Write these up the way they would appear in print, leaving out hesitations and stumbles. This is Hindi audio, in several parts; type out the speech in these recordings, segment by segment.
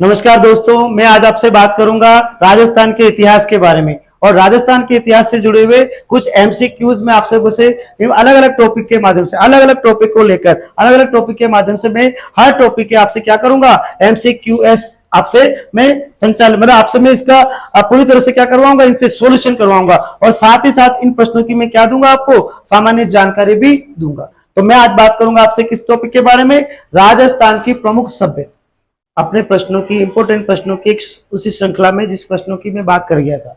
नमस्कार दोस्तों, मैं आज आपसे बात करूंगा राजस्थान के इतिहास के बारे में। और राजस्थान के इतिहास से जुड़े हुए कुछ एमसीक्यूज में आपसे उसे अलग अलग टॉपिक के माध्यम से, अलग अलग टॉपिक को लेकर, अलग अलग टॉपिक के माध्यम से मैं हर टॉपिक के आपसे क्या करूंगा, एमसीक्यूएस आपसे मैं संचालन, मतलब आपसे मैं इसका पूरी तरह से क्या करवाऊंगा, इनसे सॉल्यूशन करवाऊंगा। और साथ ही साथ इन प्रश्नों की मैं क्या दूंगा, आपको सामान्य जानकारी भी दूंगा। तो मैं आज बात करूंगा आपसे किस टॉपिक के बारे में, राजस्थान की प्रमुख सभ्यता। अपने प्रश्नों की, इंपोर्टेंट प्रश्नों की उसी श्रृंखला में जिस प्रश्नों की मैं बात कर गया था,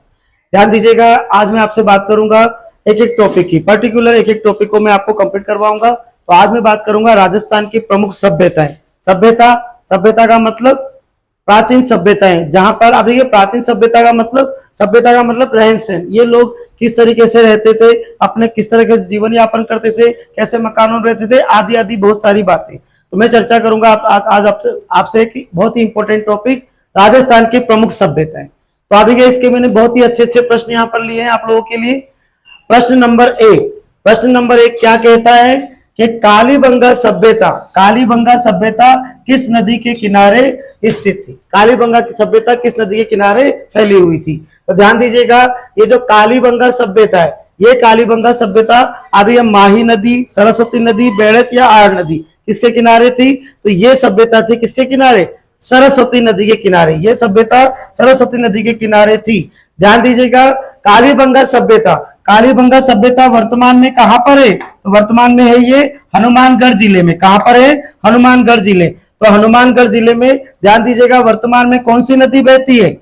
ध्यान दीजिएगा। आज मैं आपसे बात करूंगा एक एक टॉपिक की, पर्टिकुलर एक एक टॉपिक को मैं आपको कंप्लीट करवाऊंगा। तो आज मैं बात करूंगा राजस्थान की प्रमुख सभ्यताएं। सभ्यता का मतलब प्राचीन सभ्यताएं, जहां पर आप देखिए प्राचीन सभ्यता का मतलब रहन सहन, ये लोग किस तरीके से रहते थे, अपने किस तरह से जीवन यापन करते थे, कैसे मकानों में रहते थे, आदि आदि बहुत सारी बातें। तो मैं चर्चा करूंगा आज आपसे एक बहुत ही इंपॉर्टेंट टॉपिक, राजस्थान की प्रमुख सभ्यताएं। तो आप देखिए इसके मैंने बहुत ही अच्छे अच्छे प्रश्न यहाँ पर लिए हैं आप लोगों के लिए। प्रश्न नंबर एक क्या कहता है कि कालीबंगा सभ्यता किस नदी के किनारे स्थित थी? कालीबंगा की सभ्यता किस नदी के किनारे फैली हुई थी? तो ध्यान दीजिएगा, ये जो कालीबंगा सभ्यता है, ये कालीबंगा सभ्यता अभी हम माही नदी, सरस्वती नदी, बेड़स या आर नदी किसके किनारे थी? तो ये सभ्यता थी किसके किनारे? सरस्वती नदी के किनारे। ये सभ्यता सरस्वती नदी के किनारे थी। ध्यान दीजिएगा, कालीबंगा सभ्यता वर्तमान में कहां पर है? तो वर्तमान में है ये हनुमानगढ़ जिले में। कहां पर है? हनुमानगढ़ जिले। तो हनुमानगढ़ जिले में ध्यान दीजिएगा, वर्तमान में कौन सी नदी बहती है?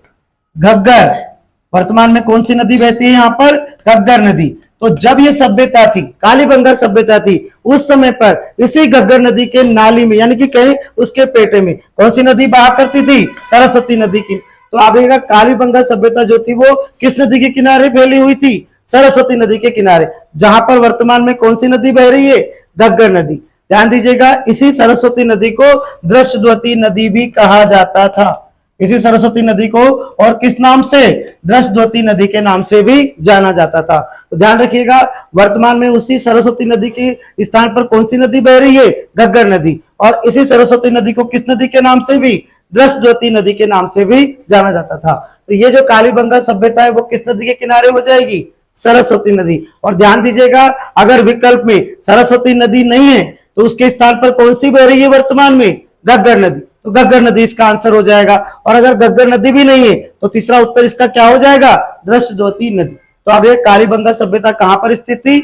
घग्गर। वर्तमान में कौन सी नदी बहती है यहाँ पर? घग्गर नदी। तो जब ये सभ्यता थी, कालीबंगा सभ्यता थी, उस समय पर इसी घग्गर नदी के नाली में, यानी कि कहीं उसके पेटे में कौन सी नदी बहा करती थी? सरस्वती नदी की। तो आप देखिएगा, कालीबंगा सभ्यता जो थी वो किस नदी के किनारे फैली हुई थी? सरस्वती नदी के किनारे, जहां पर वर्तमान में कौन सी नदी बह रही है? घग्गर नदी। ध्यान दीजिएगा, इसी सरस्वती नदी को दृष्टद्वती नदी भी कहा जाता था। इसी सरस्वती नदी को और किस नाम से? दृष्टद्वती नदी के नाम से भी जाना जाता था। तो ध्यान रखिएगा, वर्तमान में उसी सरस्वती नदी के स्थान पर कौन सी नदी बह रही है? घग्गर नदी। और इसी सरस्वती नदी को किस नदी के नाम से भी? दृष्टद्वती नदी के नाम से भी जाना जाता था। तो ये जो कालीबंगा सभ्यता है वो किस नदी के किनारे हो जाएगी? सरस्वती नदी। और ध्यान दीजिएगा, अगर विकल्प में सरस्वती नदी नहीं है तो उसके स्थान पर कौन सी बह रही है वर्तमान में? घग्गर नदी। तो घग्गर नदी इसका आंसर हो जाएगा। और अगर घग्गर नदी भी नहीं है तो तीसरा उत्तर इसका क्या हो जाएगा? दृष्टद्वती नदी। तो अब ये कालीबंगा सभ्यता कहां पर स्थित थी?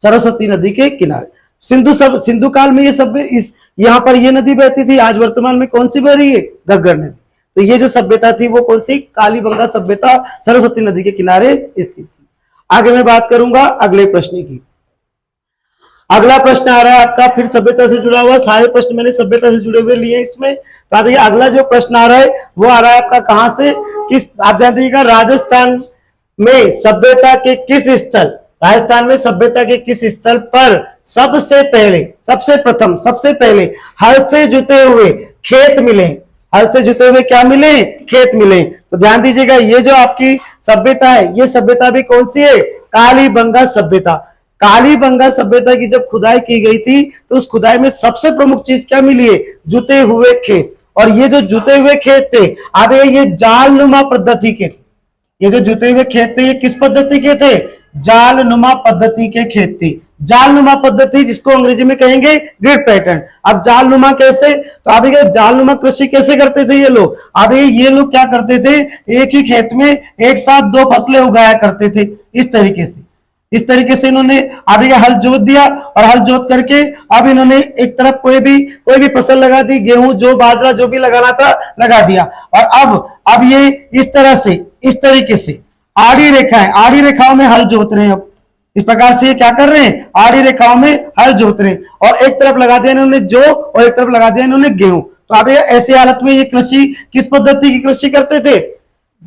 सरस्वती नदी के किनारे। सिंधु काल में ये सभ्य यहाँ पर ये नदी बहती थी, आज वर्तमान में कौन सी बह रही है? घग्गर नदी। तो ये जो सभ्यता थी वो कौन सी? कालीबंगा सभ्यता सरस्वती नदी के किनारे स्थित थी। आगे मैं बात करूंगा अगले प्रश्न की। अगला प्रश्न आ रहा है आपका फिर सभ्यता से जुड़ा हुआ, सारे प्रश्न मैंने सभ्यता से जुड़े हुए लिए इसमें। तो अभी अगला जो प्रश्न आ रहा है वो आ रहा है आपका कहां से, किस, आप ध्यान दीजिएगा, राजस्थान में सभ्यता के किस स्थल पर सबसे पहले हल से जुते हुए खेत मिले? हल से जुते हुए क्या मिले? खेत मिले। तो ध्यान दीजिएगा, ये जो आपकी सभ्यता है, ये सभ्यता भी कौन सी है? कालीबंगा सभ्यता। कालीबंगा सभ्यता की जब खुदाई की गई थी तो उस खुदाई में सबसे प्रमुख चीज क्या मिली है? जुते हुए खेत। और ये जो जुते हुए खेत थे, अब ये जालनुमा पद्धति के थे। ये जो जुते हुए खेत थे ये किस पद्धति के थे? जालनुमा पद्धति के खेत थे। जालनुमा पद्धति जिसको अंग्रेजी में कहेंगे ग्रिड पैटर्न। अब जालनुमा कैसे? तो अब ये जालनुमा कृषि कैसे करते थे ये लोग? अब ये लोग क्या करते थे? एक ही खेत में एक साथ दो फसलें उगाया करते थे। इस तरीके से इन्होंने अब ये हल जोत दिया और हल जोत करके अब इन्होंने एक तरफ कोई भी फसल लगा दी, गेहूं जो बाजरा जो भी लगाना था लगा दिया। और अब ये इस तरीके से आड़ी रेखाओं में हल जोत रहे हैं। अब इस प्रकार से ये क्या कर रहे हैं? आड़ी रेखाओं में हल जोत रहे हैं। और एक तरफ लगा दिया इन्होंने जौ और एक तरफ लगा दिया इन्होंने गेहूं। तो अब ये ऐसी हालत में ये कृषि किस पद्धति की कृषि करते थे?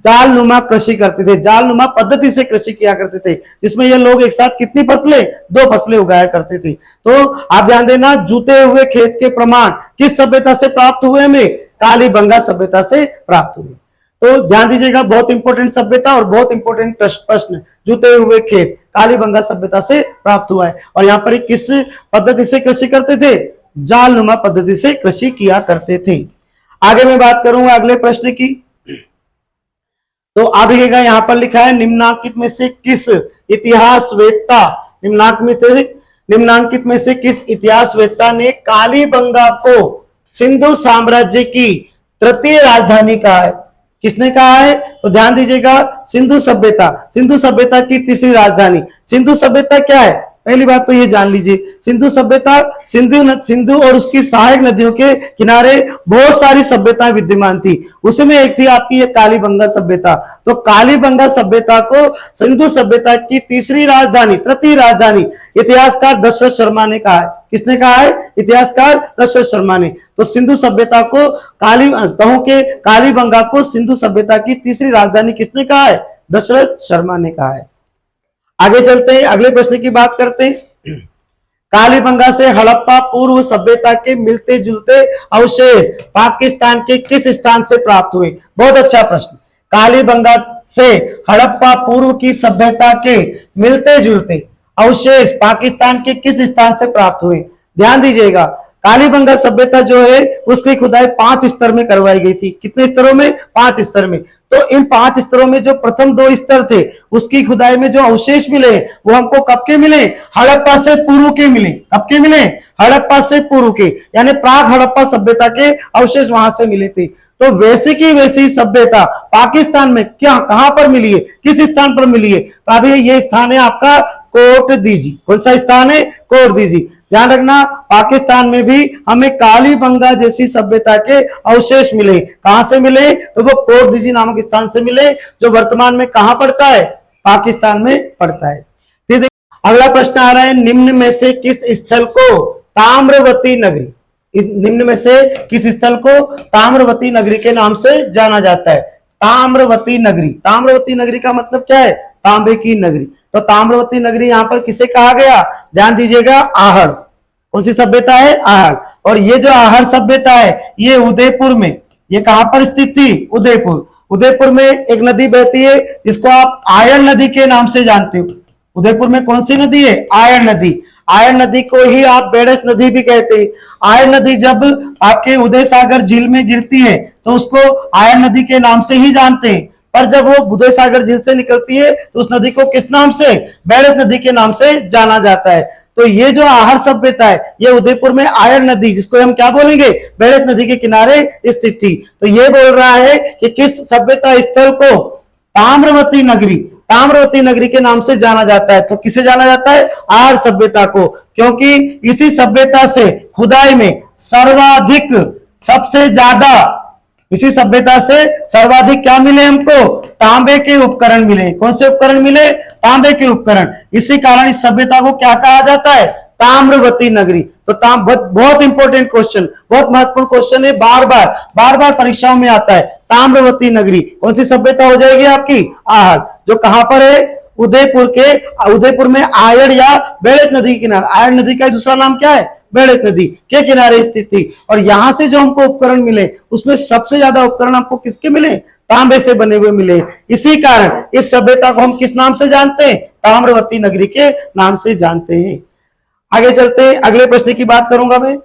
जालनुमा कृषि करते थे। जालनुमा पद्धति से कृषि किया करते थे, जिसमें ये लोग एक साथ कितनी फसलें? दो फसलें उगाया करते थे। तो आप ध्यान देना, जुते हुए खेत के प्रमाण किस सभ्यता से प्राप्त हुए? हमें कालीबंगा सभ्यता से प्राप्त हुए। तो ध्यान दीजिएगा, बहुत इंपॉर्टेंट सभ्यता और बहुत इंपॉर्टेंट प्रश्न, जुते हुए खेत कालीबंगा सभ्यता से प्राप्त हुआ है। और यहाँ पर किस पद्धति से कृषि करते थे? जालनुमा पद्धति से कृषि किया करते थे। आगे मैं बात करूंगा अगले प्रश्न की। तो आप देखिएगा यहां पर लिखा है निम्नांकित में से किस इतिहासवेत्ता निम्नांकित में से किस इतिहासवेत्ता ने कालीबंगा को सिंधु साम्राज्य की तृतीय राजधानी कहा है? किसने कहा है? तो ध्यान दीजिएगा, सिंधु सभ्यता की तीसरी राजधानी। सिंधु सभ्यता क्या है? पहली बात तो ये जान लीजिए, सिंधु सभ्यता सिंधु और उसकी सहायक नदियों के किनारे बहुत सारी सभ्यताएं विद्यमान थी, उसमें एक थी आपकी ये कालीबंगा सभ्यता। तो कालीबंगा सभ्यता को सिंधु सभ्यता की तीसरी राजधानी, तृतीय राजधानी इतिहासकार दशरथ शर्मा ने कहा है। किसने कहा है? इतिहासकार दशरथ शर्मा ने। तो सिंधु सभ्यता को कालीबंगा को सिंधु सभ्यता की तीसरी राजधानी किसने कहा है? दशरथ शर्मा ने कहा है। आगे चलते हैं, अगले प्रश्न की बात करते हैं। कालीबंगा से हड़प्पा पूर्व सभ्यता के मिलते जुलते अवशेष पाकिस्तान के किस स्थान से प्राप्त हुए? बहुत अच्छा प्रश्न। कालीबंगा से हड़प्पा पूर्व की सभ्यता के मिलते जुलते अवशेष पाकिस्तान के किस स्थान से प्राप्त हुए? ध्यान दीजिएगा, कालीबंगा सभ्यता जो है उसकी खुदाई 5 स्तर में करवाई गई थी। कितने स्तरों में? 5 स्तर में। तो इन 5 स्तरों में जो प्रथम 2 स्तर थे उसकी खुदाई में जो अवशेष मिले वो हमको कब के मिले? हड़प्पा से पूर्व के मिले। कब के मिले? हड़प्पा से पूर्व के, यानी प्राग हड़प्पा सभ्यता के अवशेष वहां से मिले थे। तो वैसी की वैसी सभ्यता पाकिस्तान में क्या कहां पर मिली है? किस स्थान पर मिली है? तो अभी ये स्थान है आपका कोट दीजी। कौन सा स्थान है? कोट दीजी। ध्यान रखना, पाकिस्तान में भी हमें कालीबंगा जैसी सभ्यता के अवशेष मिले। कहां से मिले? तो वो कोट दीजी नामक स्थान से मिले, जो वर्तमान में कहां पड़ता है? पाकिस्तान में पड़ता है। फिर अगला प्रश्न आ रहा है, निम्न में से किस स्थल को ताम्रवती नगरी, निम्न में से किस स्थल को ताम्रवती नगरी के नाम से जाना जाता है? ताम्रवती नगरी का मतलब क्या है? तांबे की नगरी। तो ताम्रवती नगरी यहां पर किसे कहा गया? ध्यान दीजिएगा, आहड़। कौन सी सभ्यता है? आहड़। और ये जो आहड़ सभ्यता है ये उदयपुर में, ये कहां पर स्थित थी? उदयपुर में एक नदी बहती है जिसको आप आयन नदी के नाम से जानते हो। उदयपुर में कौन सी नदी है? आयन नदी। आयन नदी को ही आप बेड़स नदी भी कहते हैं। आयन नदी जब आपके उदय सागर झील में गिरती है तो उसको आयन नदी के नाम से ही जानते हैं, पर जब वो उदय सागर झील से निकलती है तो उस नदी को किस नाम से? बेड़स नदी के नाम से जाना जाता है। तो ये जो आहड़ सभ्यता है ये उदयपुर में आयन नदी, जिसको हम क्या बोलेंगे? बेड़स नदी के किनारे स्थित थी। तो ये बोल रहा है कि किस सभ्यता स्थल को ताम्रवती नगरी के नाम से जाना जाता है। तो किसे जाना जाता है? आहड़ सभ्यता को, क्योंकि इसी सभ्यता से खुदाई में सर्वाधिक, सबसे ज्यादा, इसी सभ्यता से सर्वाधिक क्या मिले हमको? तांबे के उपकरण मिले। कौन से उपकरण मिले? तांबे के उपकरण। इसी कारण इस सभ्यता को क्या कहा जाता है? ताम्रवती नगरी। तो बहुत इंपॉर्टेंट क्वेश्चन, बहुत महत्वपूर्ण क्वेश्चन है, बार बार परीक्षाओं में आता है। ताम्रवती नगरी कौन सी सभ्यता हो जाएगी आपकी? आहड़, जो कहां पर है? उदयपुर में आयड़ या बेड़स नदी के किनारे। आयड़ नदी का दूसरा नाम क्या है? बेड़स नदी के किनारे स्थित थी। और यहां से जो हमको उपकरण मिले उसमें सबसे ज्यादा उपकरण आपको किसके मिले? तांबे से बने हुए मिले। इसी कारण इस सभ्यता को हम किस नाम से जानते हैं? ताम्रवती नगरी के नाम से जानते हैं। आगे चलते हैं, अगले प्रश्न की बात करूंगा मैं।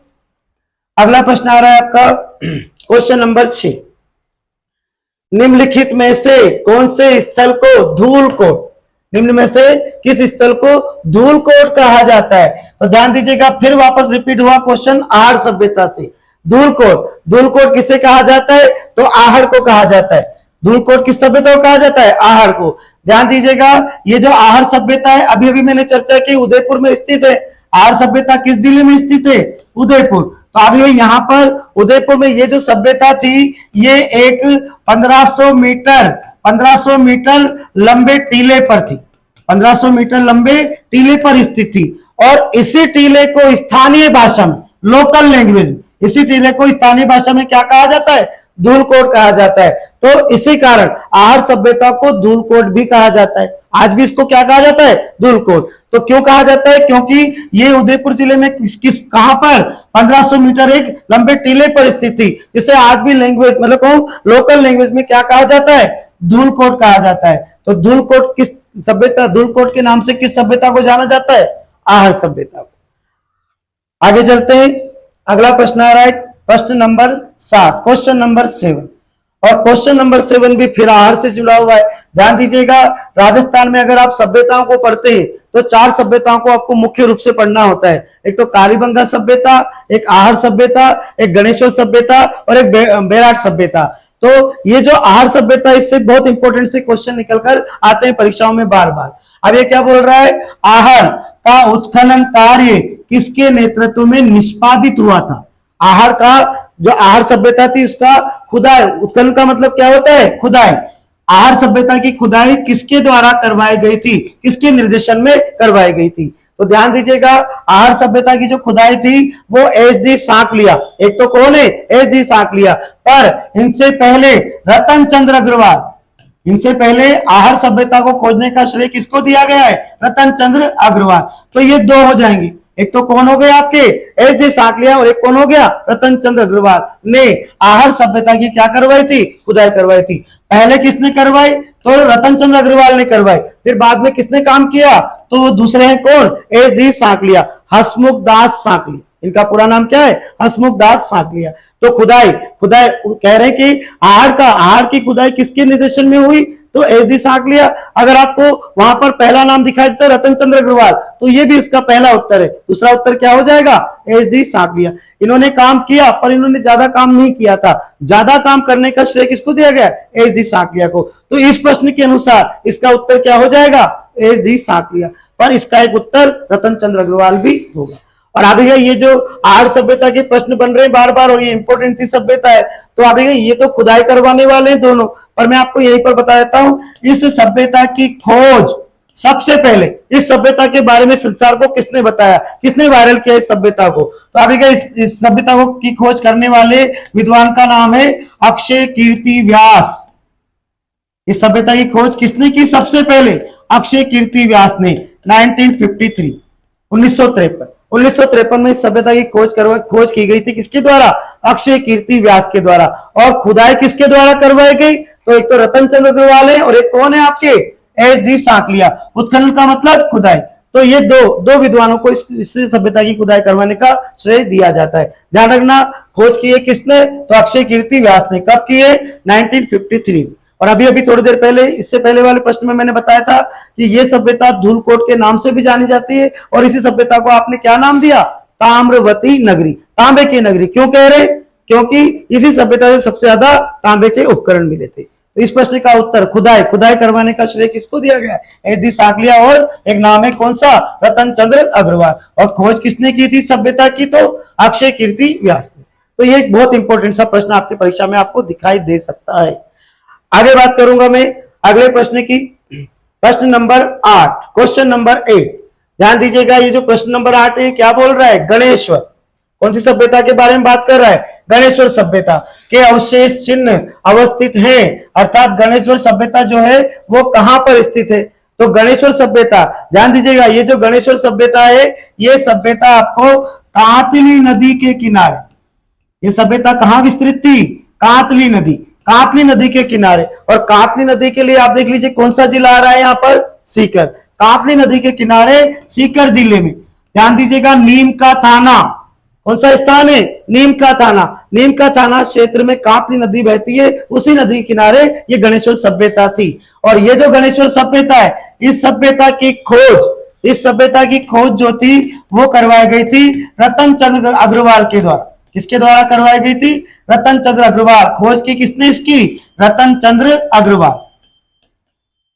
अगला प्रश्न आ रहा है आपका क्वेश्चन नंबर 6। निम्नलिखित में से कौन से स्थल को धूलकोट, निम्न में से किस स्थल को धूलकोट कहा जाता है? तो ध्यान दीजिएगा, फिर वापस रिपीट हुआ क्वेश्चन आहड़ सभ्यता से। धूलकोट किसे कहा जाता है? तो आहड़ को कहा जाता है। धूलकोट किस सभ्यता को कहा जाता है? आहड़ को। ध्यान दीजिएगा, ये जो आहड़ सभ्यता है अभी मैंने चर्चा की उदयपुर में स्थित है। आहड़ सभ्यता किस जिले में स्थित है? उदयपुर। तो अभी यहाँ पर उदयपुर में ये जो सभ्यता थी ये एक 1500 मीटर लंबे टीले पर थी। 1500 मीटर लंबे टीले पर स्थित थी। और इसी टीले को स्थानीय भाषा में, लोकल लैंग्वेज में, इसी टीले को स्थानीय भाषा में क्या कहा जाता है? धूलकोट कहा जाता है। तो इसी कारण आहड़ सभ्यता को धूलकोट भी कहा जाता है। आज भी इसको क्या कहा जाता है? धूलकोट। तो क्यों कहा जाता है? क्योंकि ये उदयपुर जिले में कहां पर? 1500 मीटर एक लंबे टीले पर स्थित थी, जिसे आज भी लैंग्वेज मतलब लोकल लैंग्वेज में क्या कहा जाता है? धूलकोट कहा जाता है। तो धूलकोट किस सभ्यता, धूलकोट के नाम से किस सभ्यता को जाना जाता है? आहड़ सभ्यता को। आगे चलते हैं, अगला प्रश्न आ रहा है प्रश्न नंबर 7, क्वेश्चन नंबर 7। और क्वेश्चन नंबर 7 भी फिर आहार से जुड़ा हुआ है। ध्यान दीजिएगा, राजस्थान में अगर आप सभ्यताओं को पढ़ते हैं तो 4 सभ्यताओं को आपको मुख्य रूप से पढ़ना होता है। एक तो कालीबंगा सभ्यता, एक आहार सभ्यता, एक गणेश्वर सभ्यता और एक बेराट सभ्यता। तो ये जो आहार सभ्यता, इससे बहुत इंपॉर्टेंट से क्वेश्चन निकलकर आते हैं परीक्षाओं में बार बार। अब ये क्या बोल रहा है, आहार का उत्खनन कार्य किसके नेतृत्व में निष्पादित हुआ था। आहार का जो आहार सभ्यता थी उसका खुदाई, उत्खनन का मतलब क्या होता है, खुदाई। आहार सभ्यता की खुदाई किसके द्वारा करवाई गई थी, किसके निर्देशन में करवाई गई थी। तो ध्यान दीजिएगा, आहार सभ्यता की जो खुदाई थी वो एच.डी. सांकलिया, एक तो कौन है, एच.डी. सांकलिया, पर इनसे पहले रतन चंद्र अग्रवाल, इनसे पहले आहार सभ्यता को खोजने का श्रेय किसको दिया गया है, रतन चंद्र अग्रवाल। तो ये 2 हो जाएंगे, एक तो कौन हो गए आपके एच.डी. सांकलिया और एक कौन हो गया, रतन चंद्र अग्रवाल ने आहार सभ्यता की क्या करवाई थी, खुदाई करवाई थी। पहले किसने करवाई, तो रतन चंद्र अग्रवाल ने करवाई। फिर बाद में किसने काम किया, तो वो दूसरे हैं कौन, एच.डी. सांकलिया, हसमुख दास सांकलिया। इनका पूरा नाम क्या है, हसमुख दास सांकलिया। तो खुदाई कह रहे हैं कि आहार की खुदाई किसके निर्देशन में हुई, तो एच.डी. सांकलिया। अगर आपको वहां पर पहला नाम दिखाई देता है रतन चंद्र अग्रवाल, तो ये भी इसका पहला उत्तर है। दूसरा उत्तर क्या हो जाएगा, एच.डी. सांकलिया। इन्होंने काम किया पर इन्होंने ज्यादा काम नहीं किया था, ज्यादा काम करने का श्रेय किसको दिया गया, एच.डी. सांकलिया को। तो इस प्रश्न के अनुसार इसका उत्तर क्या हो जाएगा, एच.डी. सांकलिया, पर इसका एक उत्तर रतन चंद्र अग्रवाल भी होगा। और अभी ये जो आहार सभ्यता के प्रश्न बन रहे हैं बार बार, और ये इंपॉर्टेंट सी सभ्यता है, तो अभी ये तो खुदाई करवाने वाले हैं दोनों, पर मैं आपको यहीं पर बता देता हूं, इस सभ्यता की खोज सबसे पहले, इस सभ्यता के बारे में संसार को किसने बताया, किसने वायरल किया इस सभ्यता को, तो अभी इस सभ्यता को की खोज करने वाले विद्वान का नाम है अक्षय कीर्ति व्यास। इस सभ्यता की खोज किसने की सबसे पहले, अक्षय कीर्ति व्यास ने 1953, 1953 में इस सभ्यता की खोज की गई थी, किसके द्वारा, अक्षय कीर्ति व्यास के द्वारा। और खुदाई किसके द्वारा करवाई गई, तो एक तो रतन चंद्र अग्रवाल है और एक कौन है आपके, एच.डी. सांकलिया। उत्खनन का मतलब खुदाई। तो ये दो विद्वानों को इस सभ्यता की खुदाई करवाने का श्रेय दिया जाता है। ध्यान रखना, खोज की है किसने, तो अक्षय कीर्ति व्यास ने। कब की है, 1953। और अभी थोड़ी देर पहले, इससे पहले वाले प्रश्न में मैंने बताया था कि ये सभ्यता धूलकोट के नाम से भी जानी जाती है, और इसी सभ्यता को आपने क्या नाम दिया, ताम्रवती नगरी, तांबे की नगरी। क्यों कह रहे, क्योंकि इसी सभ्यता से सबसे ज्यादा तांबे के उपकरण मिले थे। तो इस प्रश्न का उत्तर खुदाई करवाने का श्रेय किसको दिया गया, एच.डी. सांकलिया, और एक नाम है कौन सा, रतन चंद्र अग्रवाल। और खोज किसने की थी सभ्यता की, तो अक्षय कीर्ति व्यास ने। तो ये एक बहुत इंपॉर्टेंट सा प्रश्न आपकी परीक्षा में आपको दिखाई दे सकता है। आगे बात करूंगा मैं अगले प्रश्न की, प्रश्न नंबर 8, क्वेश्चन नंबर 8। ध्यान दीजिएगा, ये जो प्रश्न नंबर 8 है क्या बोल रहा है, गणेश्वर, कौन सी सभ्यता के बारे में बात कर रहा है, गणेश्वर सभ्यता के अवशेष चिन्ह अवस्थित हैं, अर्थात गणेश्वर सभ्यता जो है वो कहां पर स्थित है, तो गणेश्वर सभ्यता। ध्यान दीजिएगा, ये जो गणेश्वर सभ्यता है, ये सभ्यता आपको कांतली नदी के किनारे, ये सभ्यता कहां विस्तृत थी, कांतली नदी के किनारे। और कांतली नदी के लिए आप देख लीजिए कौन सा जिला आ रहा है यहाँ पर, सीकर। कांतली नदी के किनारे सीकर जिले में, ध्यान दीजिएगा, नीम का थाना, कौन सा स्थान है, नीम का थाना क्षेत्र में कांतली नदी बहती है, उसी नदी के किनारे ये गणेश्वर सभ्यता थी। और ये जो गणेश्वर सभ्यता है, इस सभ्यता की खोज जो थी वो करवाई गई थी रतन चंद्र अग्रवाल के द्वारा। किसके द्वारा करवाई गई थी, रतन चंद्र अग्रवाल। खोज की किसने इसकी, रतन चंद्र अग्रवाल।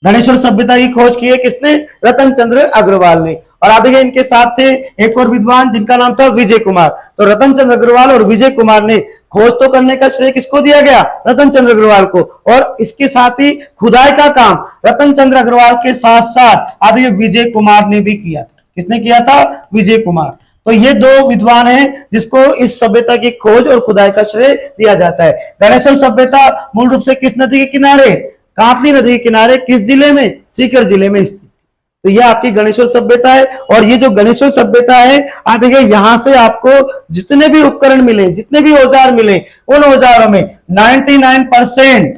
गणेश्वर सभ्यता की खोज की है किसने, रतन चंद्र अग्रवाल ने। और अभी इनके साथ थे एक और विद्वान जिनका नाम था विजय कुमार। तो रतन चंद्र अग्रवाल और विजय कुमार ने खोज तो करने का श्रेय किसको दिया गया, रतन चंद्र अग्रवाल को। और इसके साथ ही खुदाई का काम रतन चंद्र अग्रवाल के साथ साथ अब ये विजय कुमार ने भी किया था। किसने किया था, विजय कुमार। तो ये 2 विद्वान हैं जिसको इस सभ्यता की खोज और खुदाई का श्रेय दिया जाता है। गणेश्वर सभ्यता मूल रूप से किस नदी के किनारे, कांतली नदी के किनारे, किस जिले में, सीकर जिले में स्थित। तो ये आपकी गणेश्वर सभ्यता है। और ये जो गणेश्वर सभ्यता है, आप देखिए यहां से आपको जितने भी उपकरण मिले, जितने भी औजार मिले, उन औजारों में 99%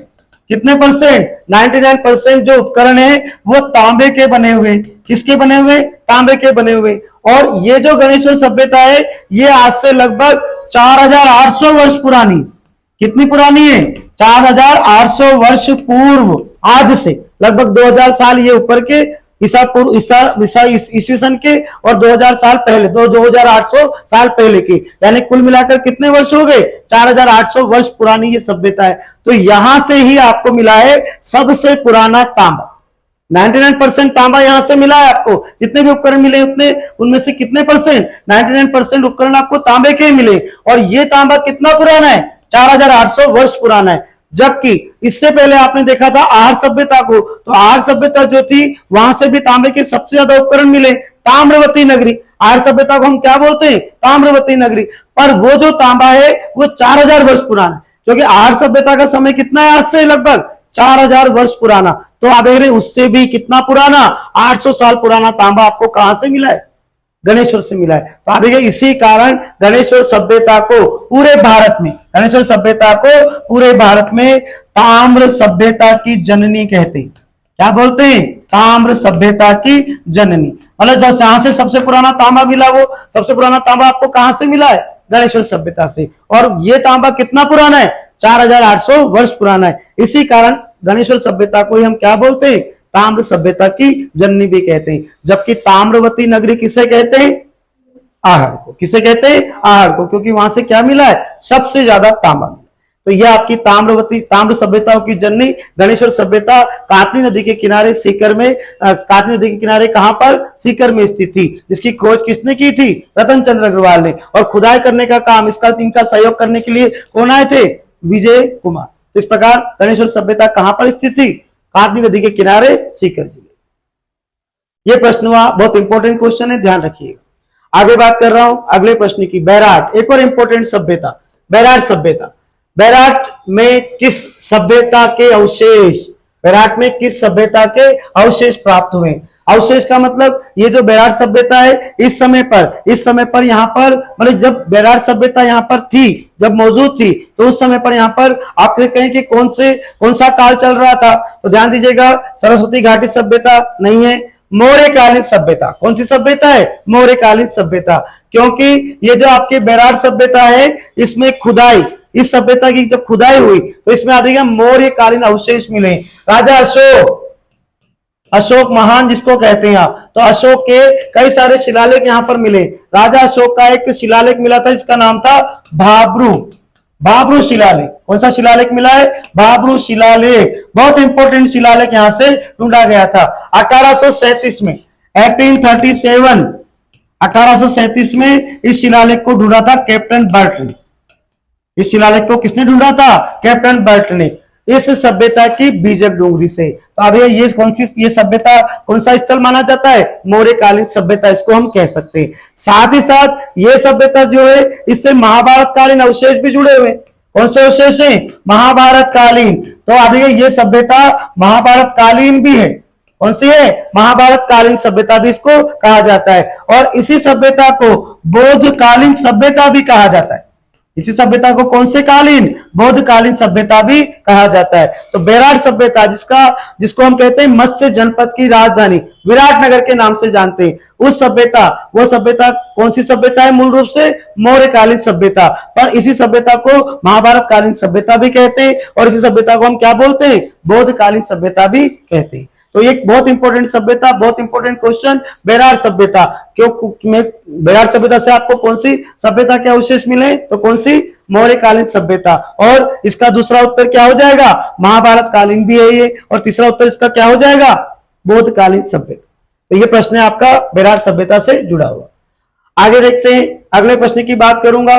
कितने परसेंट, 99% जो उपकरण है वो तांबे के बने हुए। किसके बने हुए, तांबे के बने हुए। और ये जो गणेश्वर सभ्यता है, ये आज से लगभग 4800 वर्ष पुरानी। कितनी पुरानी है? 4800 वर्ष पूर्व, आज से लगभग 2000 साल ये ऊपर के ईस्वी सन के और 2000 साल पहले, 2800 साल पहले के, यानी कुल मिलाकर कितने वर्ष हो गए? 4800 वर्ष पुरानी ये सभ्यता है। तो यहां से ही आपको मिला है सबसे पुराना तांबा। 99% तांबा यहां से मिला है आपको। जितने भी उपकरण मिले उतने, उनमें से कितने परसेंट? 99% उपकरण आपको तांबे के मिले। और ये तांबा कितना पुराना है? 4800 वर्ष पुराना है। जबकि इससे पहले आपने देखा था आहार सभ्यता को, तो आहार सभ्यता जो थी वहां से भी तांबे के सबसे ज्यादा उपकरण मिले, ताम्रवती नगरी। आहार सभ्यता को हम क्या बोलते हैं? ताम्रवती नगरी। पर वो जो तांबा है वो 4000 वर्ष पुराना है, क्योंकि आहार सभ्यता का समय कितना है? आज से लगभग 4000 वर्ष पुराना। तो आप देख रहे हैं उससे भी कितना पुराना? 800 साल पुराना तांबा आपको कहां से मिला है? गणेश्वर से मिला है। तो आप देखिए इसी कारण गणेश्वर सभ्यता को पूरे भारत में, गणेश्वर सभ्यता को पूरे भारत में ताम्र सभ्यता की जननी कहते हैं। क्या बोलते हैं? ताम्र सभ्यता की जननी। मतलब जहां से सबसे पुराना तांबा मिला, वो सबसे पुराना तांबा आपको कहां से मिला है? गणेश्वर सभ्यता से। और ये तांबा कितना पुराना है? 4800 वर्ष पुराना है। इसी कारण गणेश्वर सभ्यता को ही हम क्या बोलते हैं? ताम्र सभ्यता की जननी भी कहते हैं। जबकि ताम्रवती नगरी किसे कहते हैं? आहड़ को। किसे कहते हैं? आहड़ को, क्योंकि वहां से क्या मिला है? सबसे ज्यादा तांबा मिला। तो यह आपकी ताम्र सभ्यताओं की जननी गणेश्वर सभ्यता कातनी नदी के किनारे सीकर में, कातनी नदी के किनारे कहां पर? सीकर में स्थित थी। जिसकी खोज किसने की थी? रतन चंद्र अग्रवाल ने। और खुदाई करने का काम इनका सहयोग करने के लिए कौन आए थे? विजय कुमार। तो इस प्रकार गणेश्वर सभ्यता कहां पर स्थित थी? कातनी नदी के किनारे, सीकर जिले। यह प्रश्न हुआ, बहुत इंपॉर्टेंट क्वेश्चन है, ध्यान रखिएगा। आगे बात कर रहा हूं अगले प्रश्न की। बैराट, एक और इंपॉर्टेंट सभ्यता, बैराट सभ्यता। बैराट में किस सभ्यता के अवशेष, बैराट में किस सभ्यता के अवशेष प्राप्त हुए? अवशेष का मतलब ये जो बैराट सभ्यता है इस समय पर यहाँ पर, मतलब जब बैराट सभ्यता यहाँ पर थी, जब मौजूद थी, तो उस समय पर यहाँ पर आप कहें कि कौन सा काल चल रहा था? तो ध्यान दीजिएगा, सरस्वती घाटी सभ्यता नहीं है, मौर्यकालीन सभ्यता। कौन सी सभ्यता है? मौर्यकालीन सभ्यता। क्योंकि ये जो आपकी बैराट सभ्यता है इसमें खुदाई, इस सभ्यता की जब खुदाई हुई तो इसमें आप देखिए मौर्यकालीन अवशेष मिले। राजा अशोक महान जिसको कहते हैं आप, तो अशोक के कई सारे शिलालेख यहां पर मिले। राजा अशोक का एक शिलालेख मिला था जिसका नाम था भाब्रू शिलालेख। कौन सा शिलालेख मिला है? भाब्रू शिलालेख। बहुत इंपॉर्टेंट शिलालेख यहां से ढूंढा गया था 1837 में, 1837 में इस शिलालेख को ढूंढा था कैप्टन बर्ट ने। इस शिलालेख को किसने ढूंढा था? कैप्टन बर्ट ने। इस सभ्यता की बीजक डूंगरी से। तो अब ये कौन सी, ये सभ्यता कौन सा स्थल माना जाता है? मौर्यकालीन सभ्यता इसको हम कह सकते हैं। साथ ही साथ ये सभ्यता जो है इससे महाभारत कालीन अवशेष भी जुड़े हुए। कौन से अवशेष हैं? महाभारत कालीन। तो अब ये सभ्यता महाभारत कालीन भी है। कौन सी है? महाभारत कालीन सभ्यता भी इसको कहा जाता है। और इसी सभ्यता को बौद्ध कालीन सभ्यता भी कहा जाता है। इसी सभ्यता को कौन से कालीन? बौद्ध कालीन सभ्यता भी कहा जाता है। तो बैराट सभ्यता जिसको हम कहते हैं मत्स्य जनपद की राजधानी विराटनगर के नाम से जानते हैं, उस सभ्यता, वो सभ्यता कौन सी सभ्यता है? मूल रूप से मौर्यकालीन सभ्यता। पर इसी सभ्यता को महाभारत कालीन सभ्यता भी कहते हैं और इसी सभ्यता को हम क्या बोलते हैं? बौद्ध कालीन सभ्यता भी कहते हैं। तो एक बहुत इंपॉर्टेंट सभ्यता, बहुत इंपॉर्टेंट क्वेश्चन, बैराट सभ्यता। बैराट सभ्यता से आपको कौन सी सभ्यता के अवशेष मिले? तो कौन सी? मौर्यकालीन सभ्यता। और इसका दूसरा उत्तर क्या हो जाएगा? महाभारत कालीन भी है ये। और तीसरा उत्तर इसका क्या हो जाएगा? बौद्ध कालीन सभ्यता। तो ये प्रश्न है आपका बैराट सभ्यता से जुड़ा हुआ। आगे देखते हैं, अगले प्रश्न की बात करूंगा।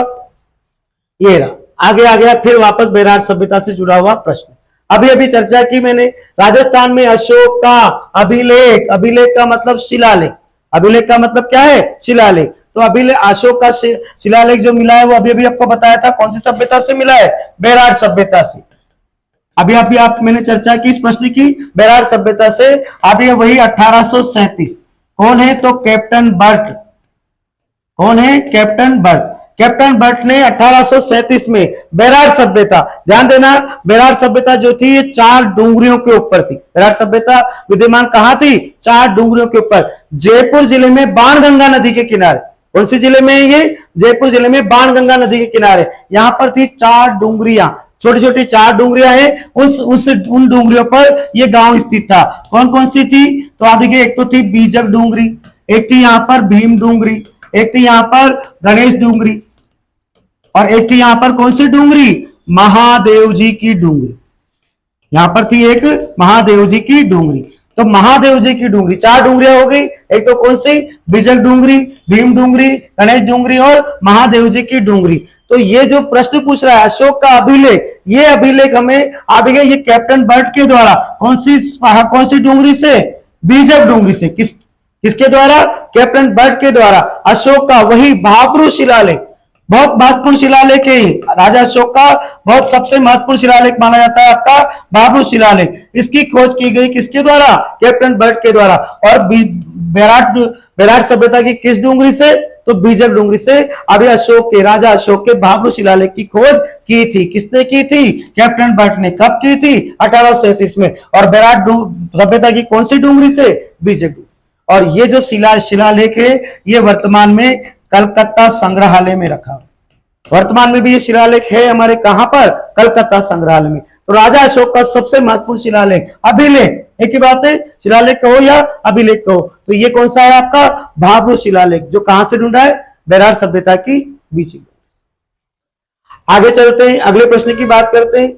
ये रहा, आगे आ गया फिर वापस बैराट सभ्यता से जुड़ा हुआ प्रश्न। अभी चर्चा की मैंने, राजस्थान में अशोक का अभिलेख, अभिलेख का मतलब शिलालेख, अभिलेख का मतलब क्या है? शिलालेख। तो अशोक का शिलालेख जो मिला है वो अभी आपको बताया था कौन सी सभ्यता से मिला है? बैराट सभ्यता से। अभी आप मैंने चर्चा की इस प्रश्न की बैराट सभ्यता से। अभी वही 1837। कौन है? तो कैप्टन बर्ट। कौन है? Captain Burt. कैप्टन बर्ट ने 1837 में बैराट सभ्यता, ध्यान देना, बैराट सभ्यता जो थी ये 4 डूंगरियों के ऊपर थी। बैराट सभ्यता विद्यमान कहां थी? 4 डूंगरियों के ऊपर, जयपुर जिले में बाणगंगा नदी के किनारे। कौन सी जिले में है ये? जयपुर जिले में, बाणगंगा नदी के किनारे। यहाँ पर थी 4 डूंगरियां, छोटी छोटी 4 डूंगरियां हैं, उन डूंगरियों पर ये गांव स्थित था। कौन कौन सी थी? तो आप देखिए, एक तो थी बीजक डूंगरी, एक थी यहाँ पर भीम डूंगरी, एक थी यहाँ पर गणेश डूंगरी, और एक थी यहाँ पर कौन सी डूंगरी? महादेव जी की डूंगरी। यहां पर थी एक महादेव जी की डूंगरी। तो महादेव जी की डूंगरी, 4 डूंगरियां हो गई। एक तो कौन सी? बिजक डूंगरी, भीम डूंगरी, गणेश डूंगरी और महादेव जी की डूंगरी। तो ये जो प्रश्न पूछ रहा है अशोक का अभिलेख, ये अभिलेख हमें आगे ये कैप्टन बर्ट के द्वारा कौन सी डूंगरी से? बीजक डूंगरी से। किसके द्वारा? कैप्टन बर्ट के द्वारा अशोक का वही भाब्रू शिलालेख, बहुत महत्वपूर्ण शिलालेख है। राजा अशोक का बहुत सबसे महत्वपूर्ण शिलालेख माना जाता है आपका भाब्रू शिलालेख। इसकी खोज की गई किसके द्वारा? कैप्टन बर्ट के द्वारा। और बेराट सभ्यता की किस डूंगरी से? तो बीजक डूंगरी से। अभी राजा अशोक के भाब्रू शिलालेख की खोज की थी। किसने की थी? कैप्टन बर्ट ने। कब की थी? 1837 में। और बेराट सभ्यता की कौन सी डूंगरी से? बीजक डूंगरी। और ये जो शिलालेख है ये वर्तमान में कलकत्ता संग्रहालय में रखा। वर्तमान में भी ये शिलालेख है हमारे कहां पर? कलकत्ता संग्रहालय में। तो राजा अशोक का सबसे महत्वपूर्ण शिलालेख, अभिलेख, एक ही बात है, शिलालेख कहो या अभिलेख कहो, तो ये कौन सा है आपका? भाब्रू शिलालेख, जो कहां से ढूंढा है? बेराट सभ्यता की बीच। आगे चलते हैं, अगले प्रश्न की बात करते हैं।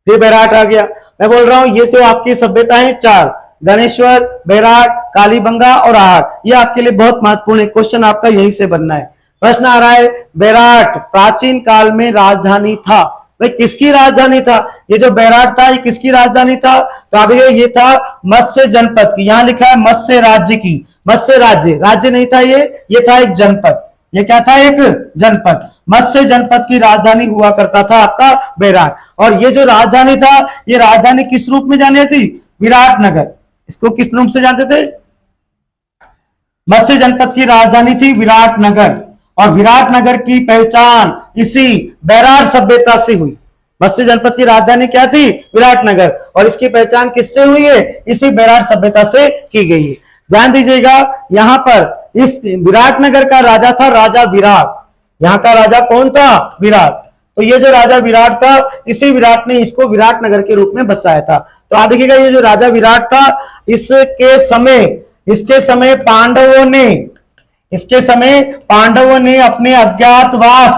फिर बेराट आ गया। मैं बोल रहा हूं ये जो आपकी सभ्यताएं 4, गणेश्वर, बेराट, कालीबंगा और आहट, ये आपके लिए बहुत महत्वपूर्ण है। क्वेश्चन आपका यहीं से बनना है। प्रश्न आ रहा है, बेराट प्राचीन काल में राजधानी था। भाई किसकी राजधानी था? ये जो बेराट था ये किसकी राजधानी था? तो अभी ये था मत्स्य जनपद की। यहां लिखा है मत्स्य राज्य की। मत्स्य राज्य नहीं था ये था एक जनपद। ये क्या था? एक जनपद। मत्स्य जनपद की राजधानी हुआ करता था आपका बेराट। और ये जो राजधानी था ये राजधानी किस रूप में जानी थी? विराटनगर। इसको किस रूप से जानते थे? मत्स्य जनपद की राजधानी थी विराटनगर। और विराटनगर की पहचान इसी बेराट सभ्यता से हुई। मत्स्य जनपद की राजधानी क्या थी? विराटनगर। और इसकी पहचान किससे हुई है? इसी बेराट सभ्यता से की गई है। ध्यान दीजिएगा, यहां पर इस विराटनगर का राजा था राजा विराट। यहां का राजा कौन था? विराट। तो ये जो राजा विराट था इसी विराट ने इसको विराटनगर के रूप में बसाया था। तो आप देखिएगा ये जो राजा विराट था इसके समय पांडवों ने अपने अज्ञातवास,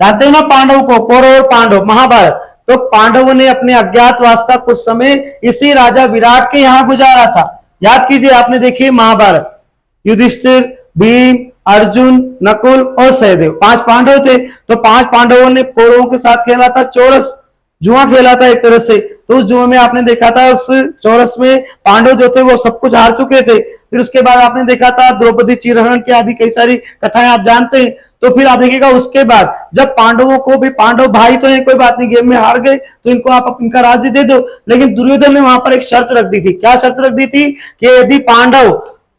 जानते हो ना पांडव को, कौरव और पांडव, महाभारत, तो पांडवों ने अपने अज्ञातवास का कुछ समय इसी राजा विराट के यहां गुजारा था। याद कीजिए, आपने देखी महाभारत, युधिष्ठिर, भीम, अर्जुन, नकुल और सहदेव, 5 पांडव थे। तो 5 पांडवों ने कौरवों के साथ खेला था चौरस, जुआ खेला था एक तरह से। तो उस जुए में आपने देखा था उस चौरस में पांडव जो थे वो सब कुछ हार चुके थे। फिर उसके बाद आपने देखा था द्रौपदी चिरहरण की आदि कई सारी कथाएं आप जानते हैं। तो फिर आप देखिएगा उसके बाद जब पांडवों को भी, पांडव भाई तो है, कोई बात नहीं, गेम में हार गए तो इनको आप इनका राज्य दे दो, लेकिन दुर्योधन ने वहां पर एक शर्त रख दी थी। क्या शर्त रख दी थी? कि यदि पांडव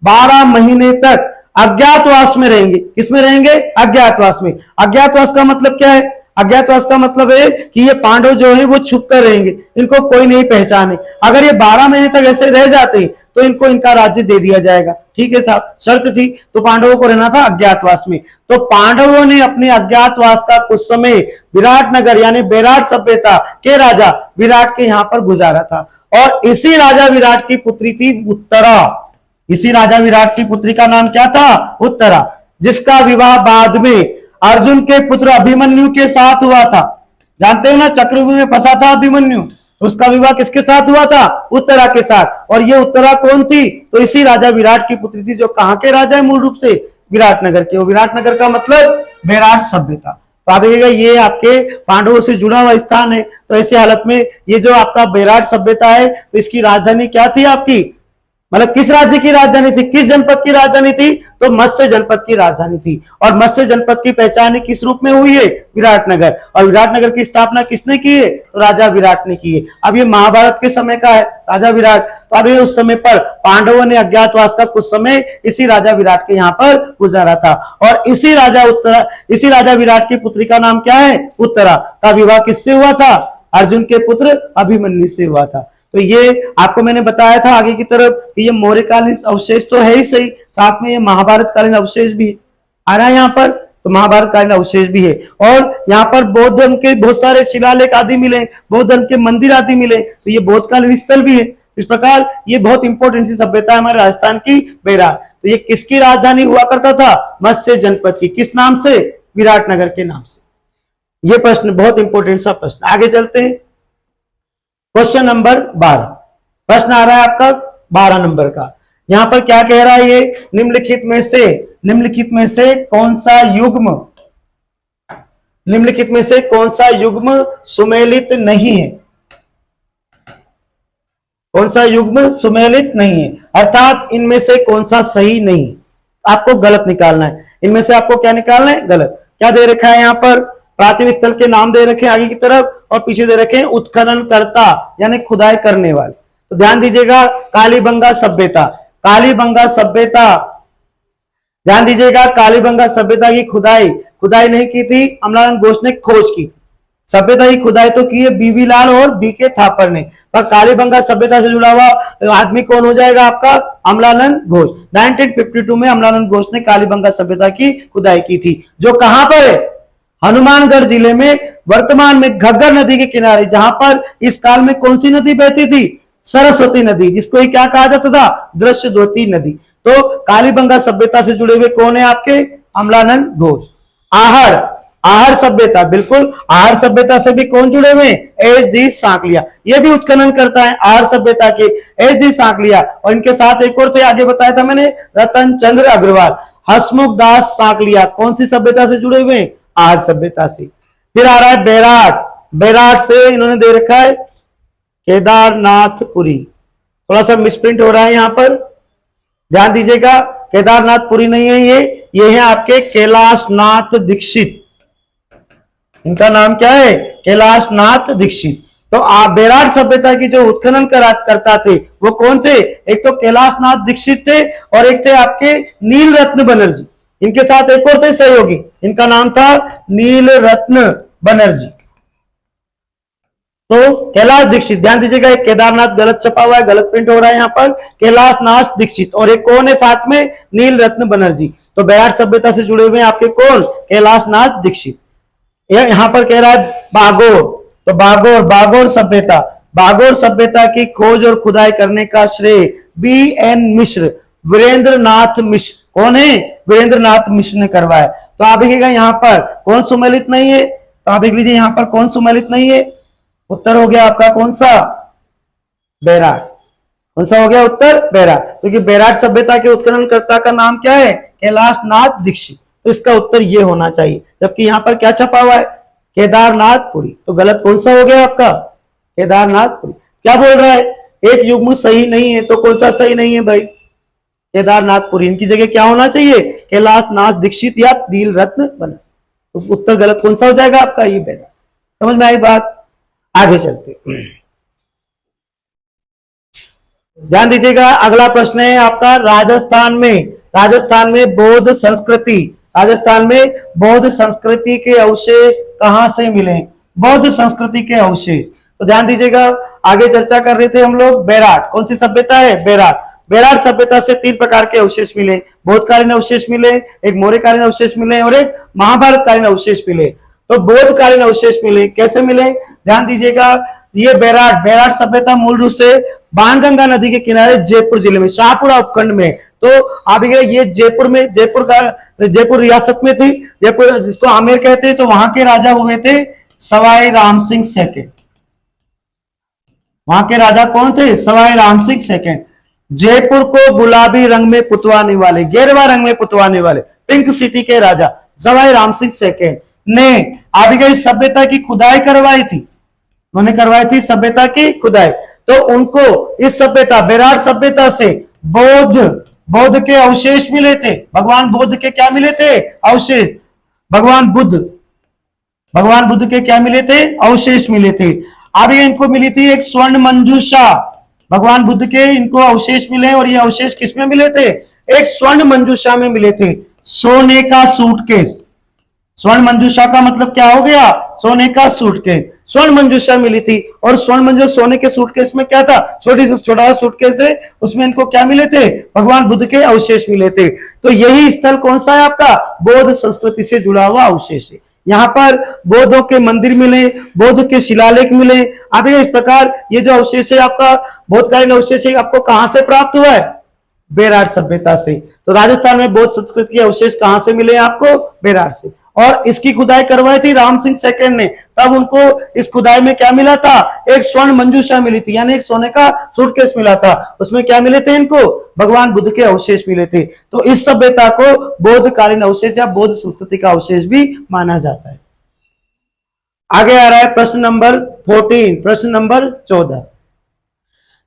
12 महीने तक अज्ञातवास में रहेंगे। किसमें रहेंगे? अज्ञातवास में। अज्ञातवास का मतलब क्या है? अज्ञातवास का मतलब है कि ये पांडव जो है वो छुप कर रहेंगे, इनको कोई नहीं पहचाने। अगर ये 12 महीने तक ऐसे रह जाते तो इनको इनका राज्य दे दिया जाएगा। ठीक है साहब, शर्त थी। तो पांडवों को रहना था अज्ञातवास में। तो पांडवों ने अपने अज्ञातवास का कुछ समय विराटनगर यानी बेराट सभ्यता के राजा विराट के यहां पर गुजारा था। और इसी राजा विराट की पुत्री थी उत्तरा। इसी राजा विराट की पुत्री का नाम क्या था? उत्तरा, जिसका विवाह बाद में अर्जुन के पुत्र अभिमन्यु के साथ हुआ था। जानते हो ना, चक्रव्यूह में फंसा था अभिमन्यु, उसका विवाह किसके साथ हुआ था? उत्तरा के साथ। और ये उत्तरा कौन थी? तो इसी राजा विराट की पुत्री थी, जो कहां के राजा है मूल रूप से? विराटनगर के। विराटनगर का मतलब बेराट सभ्यता। तो आप देखिएगा ये आपके पांडवों से जुड़ा हुआ स्थान है। तो ऐसी हालत में ये जो आपका बेराट सभ्यता है तो इसकी राजधानी क्या थी आपकी? मतलब किस राज्य की राजधानी थी? किस जनपद की राजधानी थी? तो मत्स्य जनपद की राजधानी थी। और मत्स्य जनपद की पहचान किस रूप में हुई है? विराटनगर। और विराटनगर की स्थापना किसने की है? तो राजा विराट ने की है। अब ये महाभारत के समय का है राजा विराट। तो अब ये उस समय पर पांडवों ने अज्ञातवास का कुछ समय इसी राजा विराट के यहाँ पर गुजारा था। और इसी राजा विराट की पुत्री का नाम क्या है? उत्तरा। का विवाह किससे हुआ था? अर्जुन के पुत्र अभिमन्यु से हुआ था। तो ये आपको मैंने बताया था आगे की तरफ कि ये मौर्यकालीन अवशेष तो है ही सही, साथ में ये महाभारत कालीन अवशेष भी आ रहा है यहाँ पर, तो महाभारत कालीन अवशेष भी है। और यहाँ पर बौद्ध धर्म के बहुत सारे शिलालेख आदि मिले, बौद्ध धर्म के मंदिर आदि मिले, तो ये बौद्ध कालीन स्थल भी है। इस प्रकार ये बहुत इंपॉर्टेंट सी सभ्यता है हमारे राजस्थान की बेराट। तो ये किसकी राजधानी हुआ करता था? मत्स्य जनपद की। किस नाम से? विराटनगर के नाम से। ये प्रश्न बहुत इंपॉर्टेंट सा प्रश्न। आगे चलते हैं, क्वेश्चन नंबर 12। प्रश्न आ रहा है आपका 12 नंबर का। यहां पर क्या कह रहा है? ये निम्नलिखित में से कौन सा युग्म सुमेलित नहीं है? कौन सा युग्म सुमेलित नहीं है, अर्थात इनमें से कौन सा सही नहीं? आपको गलत निकालना है। इनमें से आपको क्या निकालना है? गलत। क्या दे रखा है यहाँ पर? प्राचीन स्थल के नाम दे रखे हैं आगे की तरफ, और पीछे दे रखे हैं उत्खनन करता यानी खुदाई करने वाले। तो ध्यान दीजिएगा, कालीबंगा सभ्यता, ध्यान दीजिएगा, कालीबंगा सभ्यता की खुदाई नहीं की थी, अमलानंद घोष ने खोज की। सभ्यता की खुदाई तो की है बीवी लाल और बीके थापर ने, पर कालीबंगा सभ्यता से जुड़ा हुआ आदमी कौन हो जाएगा आपका? अमलानंद घोष। 1952 में अमलानंद घोष ने कालीबंगा सभ्यता की खुदाई की थी, जो कहां पर है? हनुमानगढ़ जिले में, वर्तमान में घग्गर नदी के किनारे, जहां पर इस काल में कौन सी नदी बहती थी? सरस्वती नदी, जिसको क्या कहा जाता था? दृश्यद्योति नदी। तो कालीबंगा सभ्यता से जुड़े हुए कौन है आपके? अमलानंद घोष। आहर सभ्यता, बिल्कुल आहर सभ्यता से भी कौन जुड़े हुए? एच.डी. सांकलिया। ये भी उत्खनन करता है आहर सभ्यता के, एच.डी. सांकलिया। और इनके साथ एक और थे, आगे बताया था मैंने, रतन चंद्र अग्रवाल। हसमुख दास सांकलिया कौन सी सभ्यता से जुड़े हुए? आहर सभ्यता से। फिर आ रहा है बेराट से इन्होंने दे रखा है केदारनाथपुरी। थोड़ा सा मिसप्रिंट हो रहा है यहां पर, ध्यान दीजिएगा, केदारनाथपुरी नहीं है ये है आपके कैलाशनाथ दीक्षित। इनका नाम क्या है? कैलाशनाथ दीक्षित। तो आप बेराट सभ्यता की जो उत्खनन करता थे वो कौन थे? एक तो कैलाशनाथ दीक्षित थे और एक थे आपके नील रत्न बनर्जी। इनके साथ एक और थे सहयोगी, इनका नाम था नील रत्न बनर्जी। तो कैलाश दीक्षित, ध्यान दीजिएगा, एक केदारनाथ गलत छपा हुआ है, गलत प्रिंट हो रहा है यहाँ पर, कैलाशनाथ दीक्षित, और एक कौन है साथ में? नील रत्न बनर्जी। तो बेराट सभ्यता से जुड़े हुए आपके कौन? कैलाशनाथ दीक्षित। यहां पर कह रहा है बागोर, तो बागोर सभ्यता की खोज और खुदाई करने का श्रेय B.N. मिश्र, वीरेंद्र नाथ मिश्र। कौन है? वीरेंद्र नाथ मिश्र ने करवाया। तो आप लिखिएगा यहाँ पर कौन सुमेलित नहीं है? तो आप लिख लीजिए यहाँ पर कौन सुमेलित नहीं है? उत्तर हो गया आपका कौन सा? बेराट। कौन सा हो गया उत्तर? बेराट, क्योंकि बेराट सभ्यता के उत्खननकर्ता का नाम क्या है? कैलाशनाथ दीक्षित। तो इसका उत्तर ये होना चाहिए, जबकि यहां पर क्या छपा हुआ है? केदारनाथपुरी। तो गलत कौन सा हो गया आपका? केदारनाथपुरी। क्या बोल रहा है? एक युग्म सही नहीं है, तो कौन सा सही नहीं है भाई? केदारनाथपुरी। इनकी जगह क्या होना चाहिए? कैलाशनाथ दीक्षित या नील रत्न बना। तो उत्तर गलत कौन सा हो जाएगा आपका? ये बेराट। समझ में आई बात? आगे चलते, ध्यान दीजिएगा, अगला प्रश्न है आपका राजस्थान में बौद्ध संस्कृति के अवशेष कहां से मिले? बौद्ध संस्कृति के अवशेष। तो ध्यान दीजिएगा, आगे चर्चा कर रहे थे हम लोग बेराट। कौन सी सभ्यता है? बेराट सभ्यता से 3 प्रकार के अवशेष मिले। बौद्धकालीन अवशेष मिले, एक मौर्यकालीन अवशेष मिले और एक महाभारतकालीन अवशेष मिले। तो बौद्धकालीन अवशेष मिले, कैसे मिले? ध्यान दीजिएगा, ये बेराट सभ्यता मूल रूप से बाणगंगा नदी के किनारे जयपुर जिले में, शाहपुरा उपखंड में। तो आप ये जयपुर रियासत में थी, जयपुर जिसको आमेर कहते हैं। तो वहां के राजा हुए थे सवाई राम सिंह सेकंड। वहां के राजा कौन थे? सवाई राम सिंह सेकंड। जयपुर को गुलाबी रंग में पुतवाने वाले, गेरुआ रंग में पुतवाने वाले, पिंक सिटी के राजा सवाई राम सिंह सेकंड ने आबिगई सभ्यता की खुदाई करवाई थी। उन्होंने करवाई थी सभ्यता की खुदाई। तो उनको इस सभ्यता, बेराट सभ्यता से बौद्ध के अवशेष मिले थे। भगवान बुद्ध के क्या मिले थे? अवशेष। भगवान बुद्ध के क्या मिले थे? अवशेष मिले थे। अभी इनको मिली थी एक स्वर्ण मंजूषा। भगवान बुद्ध के इनको अवशेष मिले, और ये अवशेष किसमें मिले थे? एक स्वर्ण मंजूषा में मिले थे, सोने का सूटकेस। स्वर्ण मंजूषा का मतलब क्या हो गया? सोने का सूटकेस, स्वर्ण मंजूषा मिली थी। और स्वर्ण मंजूषा सोने के सूटकेस में क्या था, छोटा सा सूटकेस है, उसमें इनको क्या मिले थे, भगवान बुद्ध के अवशेष मिले थे। तो यही स्थल कौन सा है आपका, बौद्ध संस्कृति से जुड़ा हुआ अवशेष है। यहाँ पर बौद्धों के मंदिर मिले, बौद्ध के शिलालेख मिले। अब इस प्रकार ये जो अवशेष है आपका बौद्धकालीन अवशेष है, आपको कहां से प्राप्त हुआ है, बेरार सभ्यता से। तो राजस्थान में बौद्ध संस्कृति के अवशेष कहां से मिले आपको, बेरार से। और इसकी खुदाई करवाई थी राम सिंह सेकंड ने, तब उनको इस खुदाई में क्या मिला था, एक स्वर्ण मंजूषा मिली थी, यानी एक सोने का सूटकेस मिला था। उसमें क्या मिले थे इनको, भगवान बुद्ध के अवशेष मिले थे। तो इस सभ्यता को बौद्धकालीन अवशेष या बौद्ध संस्कृति का अवशेष भी माना जाता है। आगे आ रहा है प्रश्न नंबर 14, प्रश्न नंबर 14।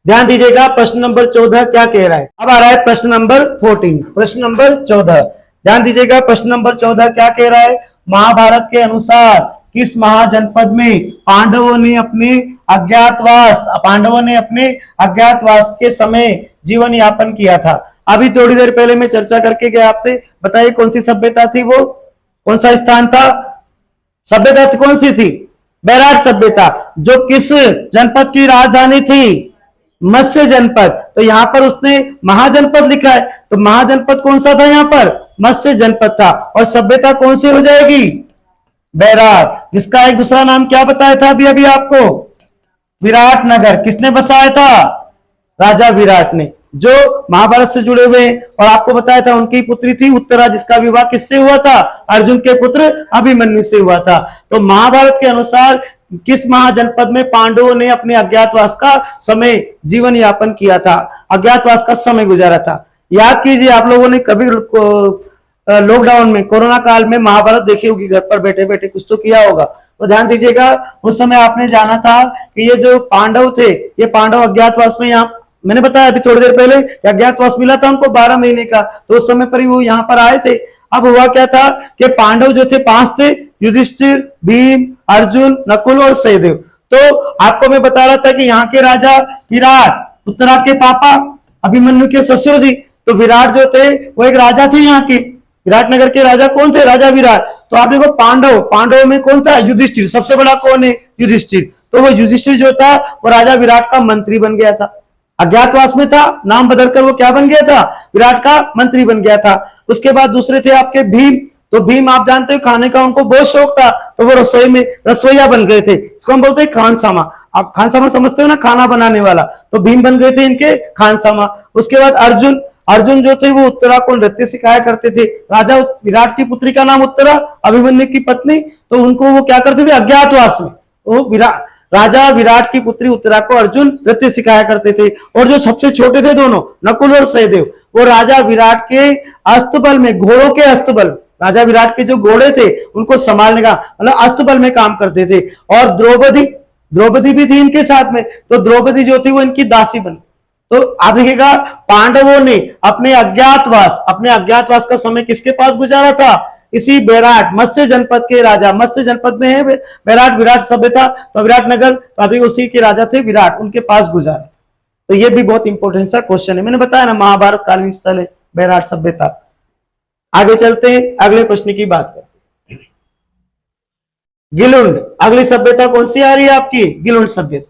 ध्यान दीजिएगा, प्रश्न नंबर 14 क्या कह रहा है। अब आ रहा है प्रश्न नंबर 14, प्रश्न नंबर 14। ध्यान दीजिएगा, प्रश्न नंबर 14 क्या कह रहा है। महाभारत के अनुसार किस महाजनपद में पांडवों ने अपने अज्ञातवास के समय जीवन यापन किया था। अभी थोड़ी देर पहले मैं चर्चा करके गया आपसे, बताइए कौन सी सभ्यता थी, वो कौन सा स्थान था, सभ्यता कौन सी थी, बैराट सभ्यता, जो किस जनपद की राजधानी थी, मत्स्य जनपद। तो यहां पर उसने महाजनपद लिखा है, तो महाजनपद कौन सा था, यहां पर मत्स्य जनपद था। और सभ्यता कौन सी हो जाएगी, बैराट, जिसका एक दूसरा नाम क्या बताया था अभी आपको, विराटनगर। किसने बसाया था, राजा विराट ने, जो महाभारत से जुड़े हुए। और आपको बताया था उनकी पुत्री थी उत्तरा, जिसका विवाह किससे हुआ था, अर्जुन के पुत्र अभिमन्यु से हुआ था। तो महाभारत के अनुसार किस महाजनपद में पांडवों ने अपने अज्ञातवास का समय जीवन यापन किया था, अज्ञातवास का समय गुजारा था। याद कीजिए, आप लोगों ने कभी लॉकडाउन में, कोरोना काल में महाभारत देखी होगी, घर पर बैठे बैठे कुछ तो किया होगा। तो ध्यान दीजिएगा, उस समय आपने जाना था कि ये जो पांडव थे, ये पांडव अज्ञातवास में, यहाँ मैंने बताया अभी थोड़ी देर पहले, अज्ञातवास मिला था उनको 12 महीने का, तो उस समय पर ही वो यहाँ पर आए थे। अब हुआ क्या था कि पांडव जो थे 5 थे, युधिष्ठिर, भीम, अर्जुन, नकुल और सहदेव। तो आपको मैं बता रहा था कि यहाँ के राजा विराट, उत्तरा के पापा अभिमन्यु के ससुर जी, तो विराट जो थे वो एक राजा थे यहाँ के, विराटनगर के राजा कौन थे, राजा विराट। तो आप देखो पांडव में कौन था, युधिष्ठिर, सबसे बड़ा कौन है, युधिष्ठिर। तो वो युधिष्ठिर जो था वो राजा विराट का मंत्री बन गया था, अज्ञातवास में था, नाम बदलकर वो क्या बन गया था, विराट का मंत्री बन गया था। उसके बाद दूसरे थे आपके भीम, तो भीम आप जानते हो खाने का उनको बहुत शौक था, तो वो रसोई में रसोईया बन गए थे, इसको हम बोलते हैं खानसामा। आप खानसामा समझते हो ना, खाना बनाने वाला, तो भीम बन गए थे इनके खानसामा। उसके बाद अर्जुन जो थे वो उत्तरा को नृत्य सिखाया करते थे। राजा विराट की पुत्री का नाम उत्तरा, अभिमन्यु की पत्नी, तो उनको वो क्या करते थे, अज्ञातवास में वो राजा विराट की पुत्री उत्तरा को अर्जुन नृत्य सिखाया करते थे। और जो सबसे छोटे थे दोनों, नकुल और सहदेव, वो राजा विराट के अस्तबल में, घोड़ों के अस्तबल, राजा विराट के जो घोड़े थे उनको संभालने का, मतलब अस्तबल में काम करते थे। और द्रौपदी भी थी इनके साथ में, तो द्रौपदी जो थी वो इनकी दासी बनी। तो आप देखिएगा, पांडवों ने अपने अज्ञातवास का समय किसके पास गुजारा था, इसी बैराट, मत्स्य जनपद के राजा, मत्स्य जनपद में है बैराट, विराट सभ्यता, तो विराटनगर, तो अभी उसी के राजा थे विराट, उनके पास गुजारा। तो ये भी बहुत इंपॉर्टेंट सा क्वेश्चन है, मैंने बताया ना, महाभारत कालीन स्थल है बैराट सभ्यता। आगे चलते हैं, अगले प्रश्न की बात करते हैं। गिलुंड, अगली सभ्यता कौन सी आ रही है आपकी, गिलुंड सभ्यता।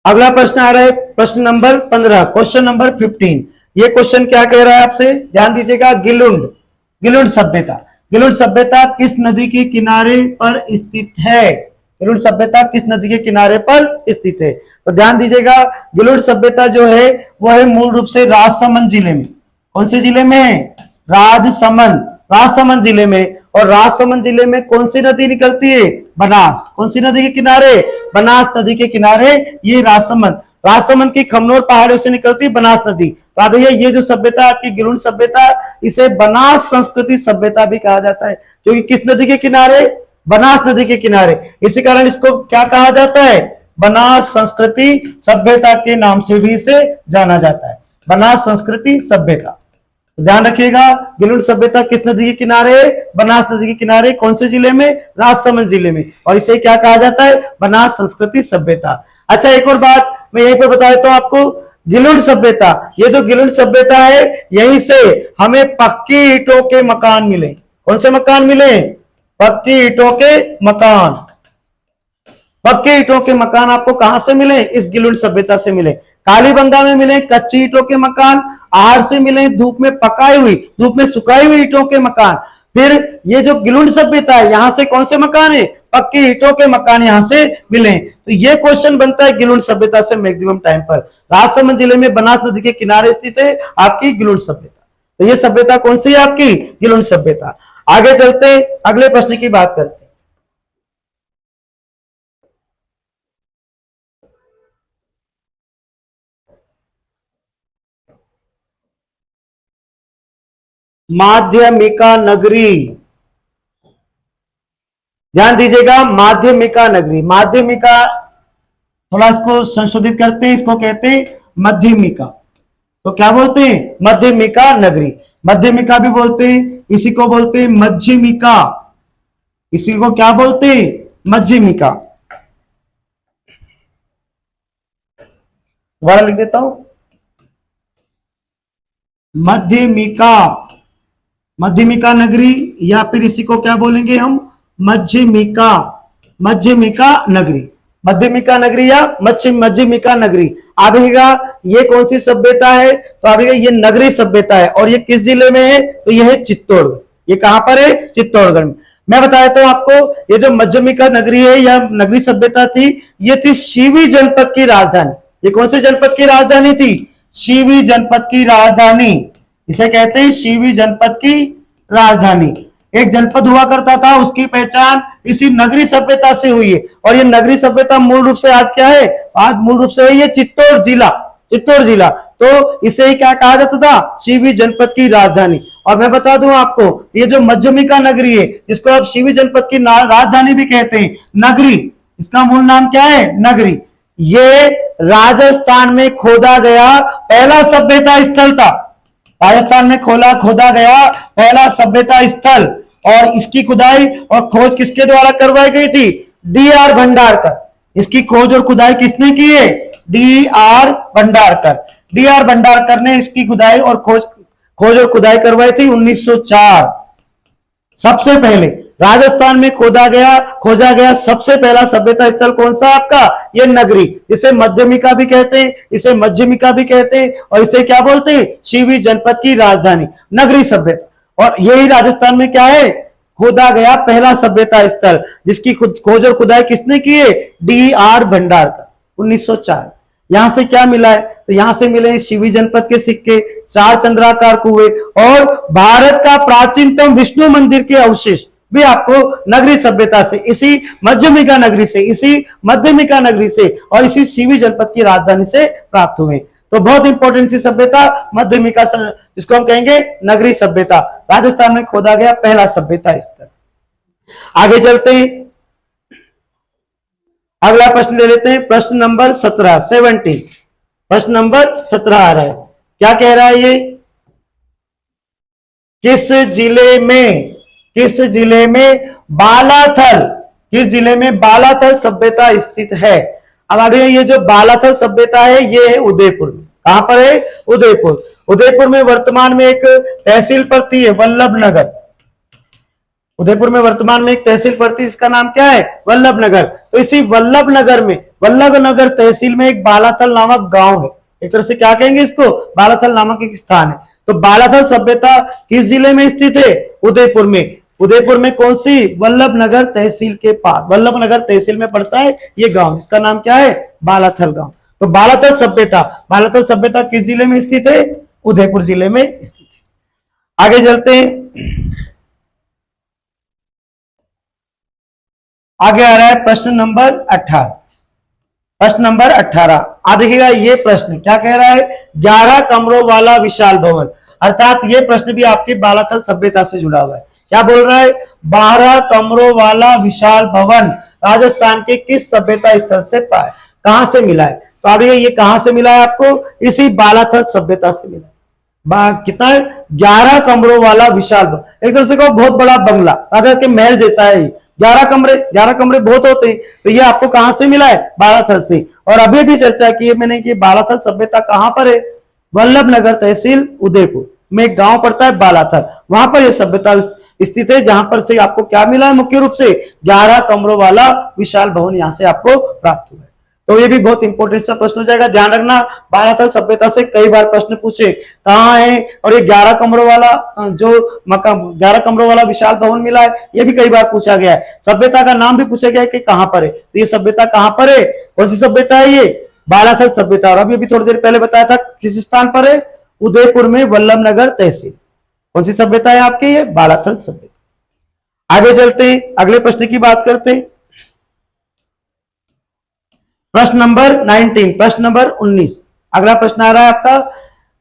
अगला प्रश्न आ रहा है प्रश्न नंबर 15, क्वेश्चन नंबर 15। ये क्वेश्चन क्या कह रहा है आपसे, ध्यान दीजिएगा। गिलुंड सभ्यता किस नदी के किनारे पर स्थित है, गिलुंड सभ्यता किस नदी के किनारे पर स्थित है। तो ध्यान दीजिएगा, गिलुंड सभ्यता जो है वो है मूल रूप से राजसमंद जिले में। कौन से जिले में, राजसमंद जिले में। और राजसमंद जिले में कौन सी नदी निकलती है, बनास। कौन सी नदी के किनारे, बनास नदी के किनारे ये राजसमंद की खमनोर पहाड़ियों से निकलती है बनास नदी। तो आप ये जो सभ्यता आपकी गिलुंड सभ्यता, इसे बनास संस्कृति सभ्यता भी कहा जाता है, क्योंकि किस नदी के किनारे, बनास नदी के किनारे। इसी कारण इसको क्या कहा जाता है, बनास संस्कृति सभ्यता के नाम से भी इसे जाना जाता है, बनास संस्कृति सभ्यता। ध्यान रखिएगा, गिलुंड सभ्यता किस नदी के किनारे, बनास नदी के किनारे। कौन से जिले में, राजसमंद जिले में। और इसे क्या कहा जाता है, बनास संस्कृति सभ्यता। अच्छा, एक और बात मैं यहीं पर बता देता हूं आपको, गिलुंड सभ्यता, ये जो गिलुंड सभ्यता है, यहीं से हमें पक्की ईंटों के मकान मिले। कौन से मकान मिले, पक्की ईंटों के मकान। पक्के ईंटों के मकान आपको कहां से मिले? इस गिलुंड सभ्यता से मिले। कालीबंगा में मिले कच्ची ईंटों के मकान, आहर से मिले धूप में पकाई हुई, धूप में सुखाई हुई ईंटों के मकान। फिर ये जो गिलुंड सभ्यता है, यहां से कौन से मकान है? पक्के ईंटों के मकान यहां से मिले। तो ये क्वेश्चन बनता है गिलुंड सभ्यता से मैक्सिमम टाइम पर। राजसमंद जिले में बनास नदी के किनारे स्थित है आपकी गिलुंड सभ्यता। तो ये सभ्यता कौन सी है आपकी? गिलुंड सभ्यता। आगे चलते अगले प्रश्न की बात करते हैं। माध्यमिका नगरी, ध्यान दीजिएगा, माध्यमिका नगरी। माध्यमिका, थोड़ा इसको संशोधित करते हैं, इसको कहते हैं मध्यमिका। तो क्या बोलते हैं? मध्यमिका नगरी। मध्यमिका भी बोलते हैं, इसी को बोलते हैं मध्यमिका। इसी को क्या बोलते हैं? मध्यमिका। दोबारा लिख देता हूं, मध्यमिका, मध्यमिका नगरी, या फिर इसी को क्या बोलेंगे हम? मध्यमिका, मध्यमिका नगरी। मध्यमिका नगरी या मध्यमिका नगरी। आबेगा ये कौन सी सभ्यता है? तो आबेगा ये नगरी सभ्यता है। और ये किस जिले में है? तो ये है चित्तौड़गढ़। ये कहां पर है? चित्तौड़गढ़ में। मैं बता देता हूं आपको, ये जो मध्यमिका नगरी है या नगरी सभ्यता थी, ये थी शिवी जनपद की राजधानी। ये कौन से जनपद की राजधानी थी? शिवी जनपद की राजधानी। इसे कहते हैं शिवी जनपद की राजधानी। एक जनपद हुआ करता था, उसकी पहचान इसी नगरी सभ्यता से हुई है। और ये नगरी सभ्यता मूल रूप से आज क्या है? आज मूल रूप से है ये चित्तौड़ जिला। चित्तौड़ जिला, तो इसे ही क्या कहा जाता था? शिवी जनपद की राजधानी। और मैं बता दूं आपको, ये जो मध्यमिका नगरी है, इसको आप शिवी जनपद की राजधानी भी कहते हैं, नगरी। इसका मूल नाम क्या है? नगरी। ये राजस्थान में खोदा गया पहला सभ्यता स्थल था। राजस्थान में खोदा गया पहला सभ्यता स्थल। और इसकी खुदाई और खोज किसके द्वारा करवाई गई थी? डी.आर. भंडारकर। इसकी खोज और खुदाई किसने की है? डी.आर. भंडारकर। डी.आर. भंडारकर ने इसकी खुदाई और खोज और खुदाई करवाई थी 1904। सबसे पहले राजस्थान में खोजा गया सबसे पहला सभ्यता स्थल कौन सा आपका? ये नगरी। इसे मध्यमिका भी कहते हैं, इसे मध्यमिका भी कहते हैं, और इसे क्या बोलते हैं? शिवी जनपद की राजधानी, नगरी सभ्यता। और यही राजस्थान में क्या है? खोदा गया पहला सभ्यता स्थल, जिसकी खोज और खुदाई किसने की है? डी.आर. भंडारकर, 1904। यहां से क्या मिला है? तो यहां से मिले शिवी जनपद के सिक्के, 4 चंद्राकार कुएं और भारत का प्राचीनतम विष्णु मंदिर के अवशेष भी आपको नगरी सभ्यता से, इसी मध्यमिका नगरी से, इसी मध्यमिका नगरी से और इसी शिवी जनपद की राजधानी से प्राप्त हुए। तो बहुत इंपॉर्टेंट सी सभ्यता मध्यमिका, जिसको हम कहेंगे नगरी सभ्यता। राजस्थान में खोदा गया पहला सभ्यता स्थल। आगे चलते हैं, अगला प्रश्न ले लेते हैं। प्रश्न नंबर 17। प्रश्न नंबर 17 आ रहा है। क्या कह रहा है ये? किस जिले में बालाथल सभ्यता स्थित है? अब अभी ये जो बालाथल सभ्यता है, ये है उदयपुर में। कहां पर है? उदयपुर। उदयपुर में वर्तमान में एक तहसील पड़ती है वल्लभनगर। उदयपुर में वर्तमान में एक तहसील पड़ती है, इसका नाम क्या है? वल्लभनगर। तो इसी वल्लभनगर तहसील में एक बालाथल नामक गांव है। एक तरह से क्या कहेंगे इसको? बालाथल नामक एक स्थान है। तो बालाथल सभ्यता किस जिले में स्थित है? उदयपुर में। उदयपुर में कौन सी? वल्लभनगर तहसील के पास, वल्लभनगर तहसील में पड़ता है ये गांव, जिसका नाम क्या है? बालाथल गांव। तो बालाथल सभ्यता किस जिले में स्थित है? उदयपुर जिले में स्थित है। आगे चलते हैं, आगे आ रहा है प्रश्न नंबर 18। प्रश्न नंबर 18 आप देखिएगा, ये प्रश्न क्या कह रहा है? 11 कमरों वाला विशाल भवन। अर्थात ये प्रश्न भी आपकी बालाथल सभ्यता से जुड़ा हुआ है। क्या बोल रहा है? 12 कमरों वाला विशाल भवन राजस्थान के किस सभ्यता स्थल से पाए, कहां से मिला है? तो अब ये कहां से मिला है आपको? इसी बालाथल सभ्यता से मिला। कितना? 11 कमरों वाला विशाल भवन। एक तरह से कहो बहुत बड़ा बंगला, राजा के महल जैसा है। 11 कमरे बहुत होते हैं। तो ये आपको कहां से मिला है? बालाथल से। और अभी भी चर्चा की है मैंने कि बालाथल सभ्यता कहां पर है? वल्लभनगर तहसील उदयपुर में एक गांव पड़ता है बालाथल, वहां पर यह सभ्यता स्थित है, जहां पर से आपको क्या मिला है, मुख्य रूप से 11 कमरों वाला विशाल भवन यहां से आपको प्राप्त हुआ है। तो ये भी बहुत इंपॉर्टेंट सा प्रश्न हो जाएगा, ध्यान रखना। बालाथल सभ्यता से कई बार प्रश्न पूछे कहाँ है, और ये 11 कमरों वाला जो मकान, 11 कमरों वाला विशाल भवन मिला है, ये भी कई बार पूछा गया है। सभ्यता का नाम भी पूछा गया है कि कहां पर है, तो ये सभ्यता कहां पर है, कौन सी सभ्यता है, ये बालाथल सभ्यता। और अभी थोड़ी देर पहले बताया था किस स्थान पर है, उदयपुर में वल्लभ नगर तहसील। कौन सी सभ्यता है आपके, ये बालाथल सभ्यता। आगे चलते हैं, अगले प्रश्न की बात करते हैं। प्रश्न नंबर 19, प्रश्न नंबर 19। अगला प्रश्न आ रहा है आपका,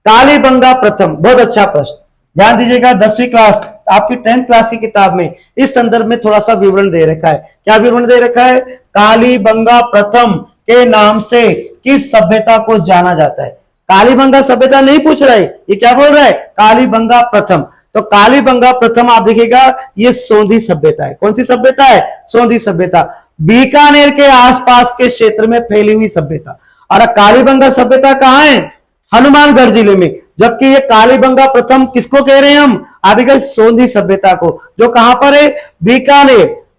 कालीबंगा प्रथम। बहुत अच्छा प्रश्न, ध्यान दीजिएगा। 10वीं क्लास आपकी 10th क्लास की किताब में इस संदर्भ में थोड़ा सा विवरण दे रखा है। क्या विवरण दे रखा है, कालीबंगा प्रथम के नाम से किस सभ्यता को जाना जाता है। कालीबंगा सभ्यता नहीं पूछ रहा है, ये क्या बोल रहा है, कालीबंगा प्रथम। तो कालीबंगा प्रथम आप देखिएगा, ये सोंधी सभ्यता है। कौन सी सभ्यता है, सोंधी सभ्यता, बीकानेर के आसपास के क्षेत्र में फैली हुई सभ्यता। और कालीबंगा सभ्यता कहां है, हनुमानगढ़ जिले में। जबकि ये कालीबंगा प्रथम किसको कह रहे हैं हम, आदिगज सोंधी सभ्यता को, जो कहां पर है,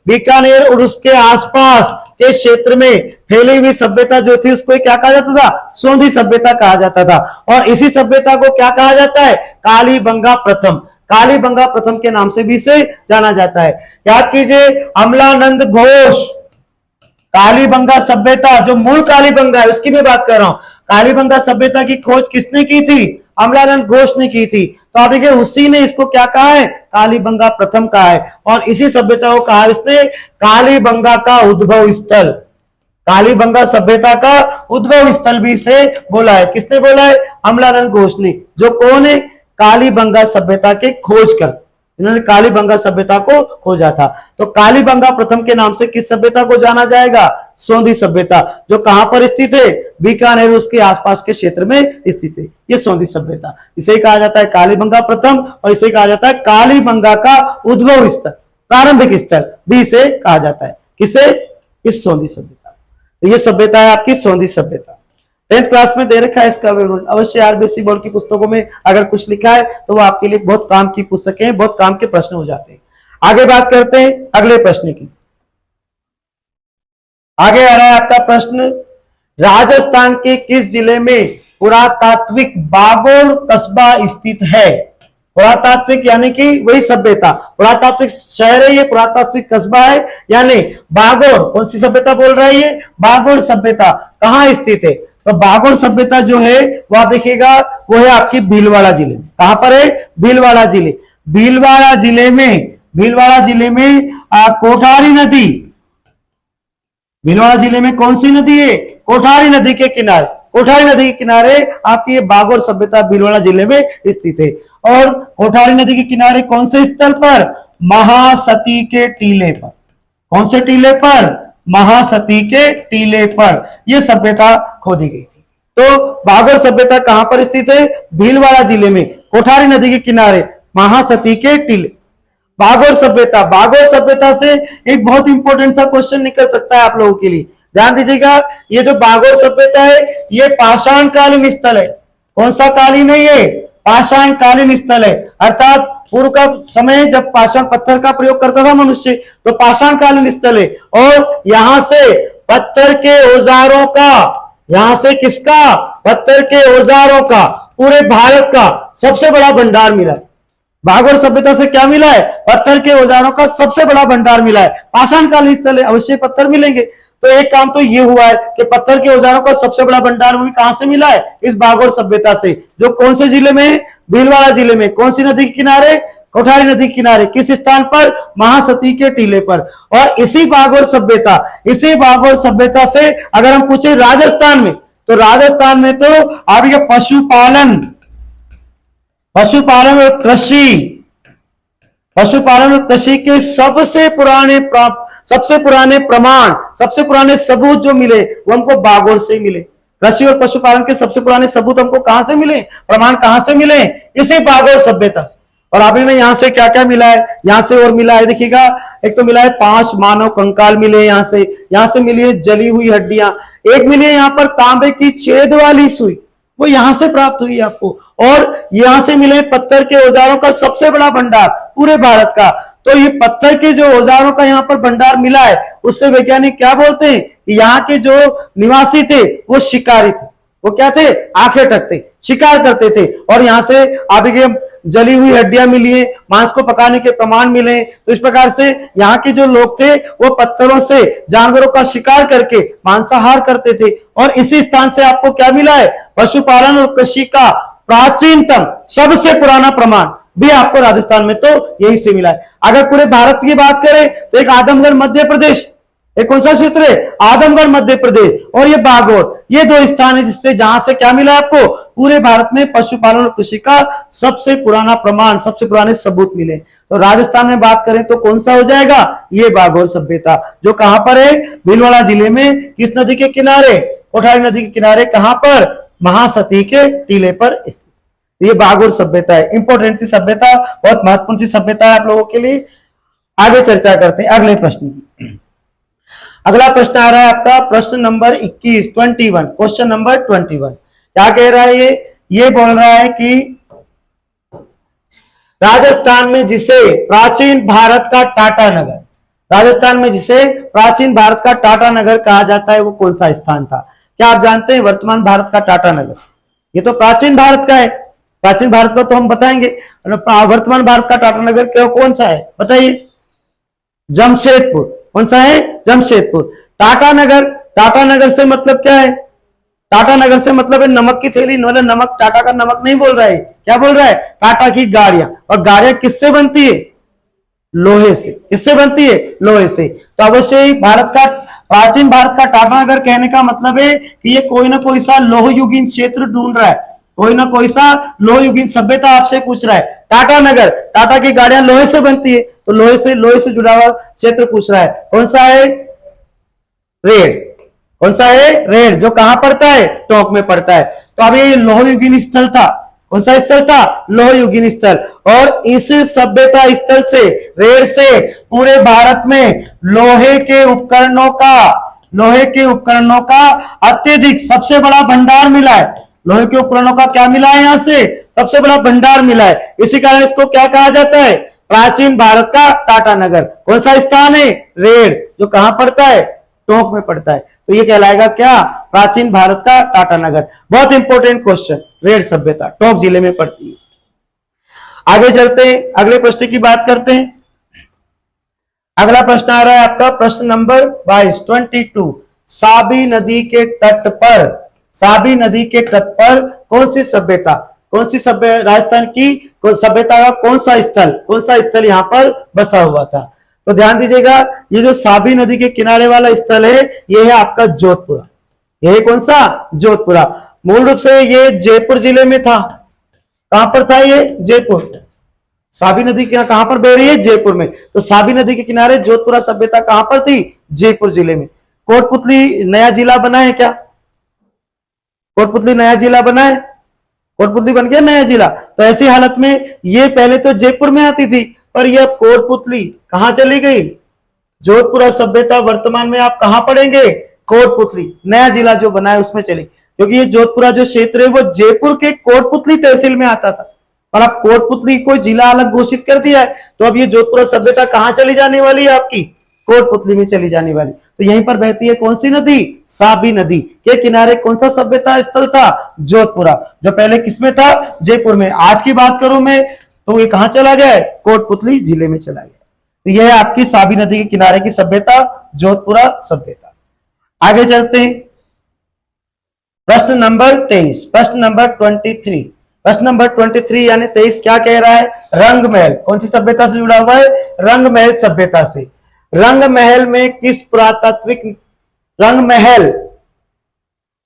बीकानेर और उसके आसपास के क्षेत्र में फैली हुई सभ्यता जो थी उसको क्या कहा जाता था, सोंधी सभ्यता कहा जाता था। और इसी सभ्यता को क्या कहा जाता है, कालीबंगा प्रथम। कालीबंगा प्रथम के नाम से भी इसे जाना जाता है। याद कीजिए, अमलानंद घोष, कालीबंगा सभ्यता जो मूल कालीबंगा है उसकी मैं बात कर रहा हूं। कालीबंगा सभ्यता की खोज किसने की थी, अमलानंद घोष ने की थी। तो आप देखिए, उसी ने इसको क्या कहा है, कालीबंगा प्रथम कहा है। और इसी सभ्यता को कहा इसने कालीबंगा का उद्भव स्थल। कालीबंगा सभ्यता का उद्भव स्थल भी इसे बोला है। किसने बोला है, अमलानंद घोष ने, जो कौन है, कालीबंगा सभ्यता के खोज कर, इन्होंने कालीबंगा सभ्यता को खोजा था। तो कालीबंगा प्रथम के नाम से किस सभ्यता को जाना जाएगा, सोंधी सभ्यता, जो कहां पर स्थित है, बीकानेर उसके आसपास के क्षेत्र में स्थित है। ये सोंधी सभ्यता, इसे कहा जाता है कालीबंगा प्रथम, और इसे कहा जाता है कालीबंगा का उद्भव स्थल, प्रारंभिक स्थल भी इसे कहा जाता है। किसे, इस सोंधी सभ्यता। तो ये सभ्यता है आपकी सोंधी सभ्यता। 10th क्लास में दे रखा है इसका विवरण। अवश्य आरबीएसई बोर्ड की पुस्तकों में अगर कुछ लिखा है तो वो आपके लिए बहुत काम की पुस्तकें हैं, बहुत काम के प्रश्न हो जाते हैं। आगे बात करते हैं अगले प्रश्न की। आगे आ रहा है आपका प्रश्न, राजस्थान के किस जिले में पुरातात्विक बागोर कस्बा स्थित है। पुरातात्विक यानी कि वही सभ्यता, पुरातात्विक शहर है ये, पुरातात्विक कस्बा है, यानी बागोर। कौन सी सभ्यता बोल रहा है ये, बागोर सभ्यता कहां स्थित है। तो बागोर सभ्यता जो है वो आप देखिएगा, वो है आपकी भीलवाड़ा जिले में। कहां पर है, भीलवाड़ा जिले। भीलवाड़ा जिले में कोठारी नदी, भीलवाड़ा जिले में कौन सी नदी है, कोठारी नदी के किनारे, कोठारी नदी के किनारे आपकी ये बागोर सभ्यता भीलवाड़ा जिले में स्थित है। और कोठारी नदी के किनारे कौन से स्थल पर, महासती के टीले पर। कौन से टीले पर, महासती के टीले पर यह सभ्यता खोदी गई थी। तो बागोर सभ्यता कहां पर स्थित है, भीलवाड़ा जिले में, कोठारी नदी के किनारे, महासती के टीले। बागोर सभ्यता से एक बहुत इंपॉर्टेंट सा क्वेश्चन निकल सकता है आप लोगों के लिए। ध्यान दीजिएगा, ये जो बागोर सभ्यता है ये पाषाण कालीन स्थल है। कौन सा कालीन है ये, पाषाण कालीन स्थल है। अर्थात पूर्व का समय जब पाषाण पत्थर का प्रयोग करता था मनुष्य, तो पाषाण कालीन स्थल है। और यहां से पत्थर के औजारों का, यहां से किसका, पत्थर के औजारों का पूरे भारत का सबसे बड़ा भंडार मिला है। बागोर सभ्यता से क्या मिला है, पत्थर के औजारों का सबसे बड़ा भंडार मिला है। पाषाण कालीन स्थल है, अवश्य पत्थर मिलेंगे। तो एक काम तो ये हुआ है कि पत्थर के औजारों का सबसे बड़ा भंडार भी कहां से मिला है, इस बागोर सभ्यता से, जो कौन से जिले में है, भीलवाड़ा जिले में। कौन सी नदी के किनारे, कोठारी नदी के किनारे। किस स्थान पर, महासती के टीले पर। और इसी बागोर सभ्यता से अगर हम पूछे राजस्थान में, तो राजस्थान में तो आपके पशुपालन और कृषि के सबसे पुराने सबूत जो मिले वो हमको बागोर से मिले। कृषि और पशुपालन के सबसे पुराने सबूत हमको कहां से मिले, प्रमाण कहां से मिले, इसी बागोर सभ्यता से। और अभी में यहां से क्या क्या मिला है, यहां से और मिला है, देखिएगा, एक तो मिला है 5 मानव कंकाल मिले, यहां से मिली है जली हुई हड्डियां, एक मिली है यहां पर तांबे की छेद वाली सुई, वो यहां से प्राप्त हुई आपको। और यहां से मिले पत्थर के औजारों का सबसे बड़ा भंडार, पूरे भारत का। तो ये पत्थर के जो औजारों का यहाँ पर भंडार मिला है, उससे वैज्ञानिक क्या बोलते हैं कि यहाँ के जो निवासी थे वो शिकारी थे। वो क्या थे? आंखें टकते, शिकार करते थे। और यहाँ से आगे जली हुई हड्डियां मिली है, मांस को पकाने के प्रमाण मिले। तो इस प्रकार से यहाँ के जो लोग थे वो पत्थरों से जानवरों का शिकार करके मांसाहार करते थे। और इसी स्थान से आपको क्या मिला है? पशुपालन और कृषि का प्राचीनतम सबसे पुराना प्रमाण भी आपको राजस्थान में तो यही से मिला है। अगर पूरे भारत की बात करें तो एक आदमगढ़ मध्य प्रदेश, एक कौन सा क्षेत्र है? आदमगढ़ मध्य प्रदेश, और ये बागौर, ये दो स्थान है जिससे जहां से क्या मिला आपको? पूरे भारत में पशुपालन और कृषि का सबसे पुराना प्रमाण, सबसे पुराने सबूत मिले। तो राजस्थान में बात करें तो कौन सा हो जाएगा? ये बागौर सभ्यता, जो कहां पर है? भीलवाड़ा जिले में। किस नदी के किनारे? कोठारी नदी के किनारे। कहां पर? महासती के टीले पर स्थित ये बागौर सभ्यता है। इंपॉर्टेंट सी सभ्यता, बहुत महत्वपूर्ण सी सभ्यता है आप लोगों के लिए। आगे चर्चा करते हैं अगले प्रश्न की। अगला प्रश्न आ रहा है आपका प्रश्न नंबर 21, 21, क्वेश्चन नंबर 21। क्या कह रहा है ये बोल रहा है कि राजस्थान में जिसे प्राचीन भारत का टाटा नगर, राजस्थान में जिसे प्राचीन भारत का टाटा नगर कहा जाता है वो कौन सा स्थान था? क्या आप जानते हैं वर्तमान भारत का टाटा नगर? ये तो प्राचीन भारत का है, प्राचीन भारत का तो हम बताएंगे। वर्तमान भारत का टाटा नगर कौन सा है बताइए? जमशेदपुर। कौन सा है? जमशेदपुर। टाटा नगर, टाटा नगर से मतलब क्या है? टाटा नगर से मतलब है नमक की थैली, मतलब नमक, टाटा का नमक नहीं बोल रहा है। क्या बोल रहा है? टाटा की गाड़ियां। और गाड़ियां किससे बनती है? लोहे से। किससे बनती है? लोहे से। तो अवश्य ही भारत का प्राचीन भारत का टाटा नगर कहने का मतलब है कि ये कोई ना कोई सा लोहयुगीन क्षेत्र ढूंढ रहा है, कोई ना कोई सा लोहयुगीन सभ्यता आपसे पूछ रहा है। टाटा नगर, टाटा की गाड़ियां लोहे से बनती है, तो लोहे से जुड़ा हुआ क्षेत्र पूछ रहा है। कौन सा है? रेड। कौन सा है? रेड, जो कहां पड़ता है? टोंक में पड़ता है। तो अब ये लोहयुगीन स्थल था। कौन सा स्थल था? लोहयुगीन स्थल। और इस सभ्यता स्थल से, रेड से पूरे भारत में लोहे के उपकरणों का अत्यधिक सबसे बड़ा भंडार मिला है। लोहे के उपकरणों का क्या मिला है? यहां से सबसे बड़ा भंडार मिला है। इसी कारण इसको क्या कहा जाता है? प्राचीन भारत का टाटा नगर। कौन सा स्थान है? रेड, जो कहां पड़ता है? टोंक में पड़ता है। तो ये कहलाएगा क्या? प्राचीन भारत का टाटा नगर। बहुत इंपॉर्टेंट क्वेश्चन। रेड सभ्यता टोंक जिले में पड़ती है। आगे चलते हैं, अगले प्रश्न की बात करते हैं। अगला प्रश्न आ रहा है आपका प्रश्न नंबर 22, 22। साबी नदी के तट पर, साबी नदी के तट पर कौन सी सभ्यता, राजस्थान की सभ्यता का कौन सा स्थल यहां पर बसा हुआ था? तो ध्यान दीजिएगा, ये जो साबी नदी के किनारे वाला स्थल है ये है आपका जोधपुरा। ये कौन सा? जोधपुरा। मूल रूप से ये जयपुर जिले में था। कहां पर था ये? जयपुर। साबी नदी कहां पर बह रही है? जयपुर में। तो साबी नदी के किनारे जोधपुरा सभ्यता कहां पर थी? जयपुर जिले में। कोटपुतली नया जिला बना है क्या? कोटपुतली नया जिला बना है? कोटपुतली बन गया नया जिला। तो ऐसी हालत में ये पहले तो जयपुर में आती थी, पर यह कोटपुतली कहां चली गई? जोधपुरा सभ्यता वर्तमान में आप कहां पढ़ेंगे? कोटपुतली नया जिला जो बना है उसमें चली, क्योंकि ये जोधपुरा जो क्षेत्र है वो जयपुर के कोटपुतली तहसील में आता था, और अब कोटपुतली को जिला अलग घोषित कर दिया है। तो अब ये जोधपुरा सभ्यता कहां चली जाने वाली है आपकी? कोटपुतली में चली जाने वाली। तो यहीं पर बहती है कौन सी नदी? साबी नदी के किनारे कौन सा सभ्यता स्थल था? जोधपुरा, जो पहले किसमें था? जयपुर में। आज की बात करूं मैं तो ये कहां चला गया? कोटपुतली जिले में चला गया। तो यह है आपकी साबी नदी के किनारे की सभ्यता, जोधपुरा सभ्यता। आगे चलते हैं प्रश्न नंबर 23, प्रश्न नंबर 23। प्रश्न नंबर 23 यानी 23 क्या कह रहा है? रंगमहल कौन सी सभ्यता से जुड़ा हुआ है? रंगमहल सभ्यता से। रंगमहल में किस पुरातात्विक,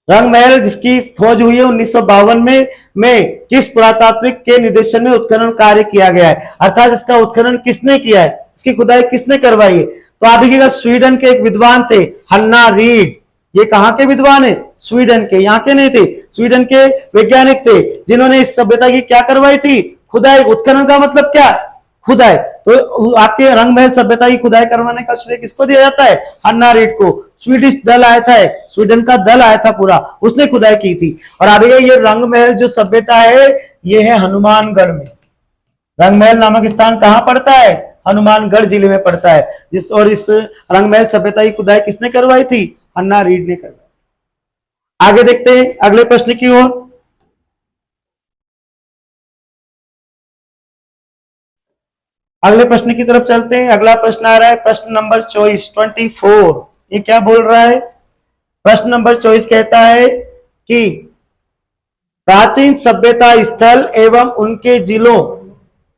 रंगमहल जिसकी खोज हुई है 1952 में किस पुरातात्विक के निर्देशन में उत्खनन कार्य किया गया है? अर्थात इसका उत्खनन किसने किया है, इसकी खुदाई किसने करवाई है? तो आप देखिएगा स्वीडन के एक विद्वान थे हन्ना रीड। ये कहां के विद्वान है? स्वीडन के, यहाँ के नहीं थे, स्वीडन के वैज्ञानिक थे जिन्होंने इस सभ्यता की क्या करवाई थी? खुदाई। उत्खनन का मतलब क्या? खुदाई। तो आपके रंगमहल सभ्यता की खुदाई करवाने का श्रेय किसको दिया जाता है? हन्ना रीड को। स्वीडिश दल आया था, स्वीडन का दल आया था पूरा, उसने खुदाई की थी। और आगे ये रंगमहल जो सभ्यता है ये है हनुमानगढ़ में। रंगमहल नामक स्थान कहाँ पड़ता है? हनुमानगढ़ जिले में पड़ता है। इस रंगमहल सभ्यता की खुदाई किसने करवाई थी? हन्ना रीड ने करवाई। आगे देखते हैं अगले प्रश्न की ओर। अगले प्रश्न की तरफ चलते हैं। अगला प्रश्न आ रहा है प्रश्न नंबर 24। ये क्या बोल रहा है? प्रश्न नंबर 24 कहता है कि प्राचीन सभ्यता स्थल एवं उनके जिलों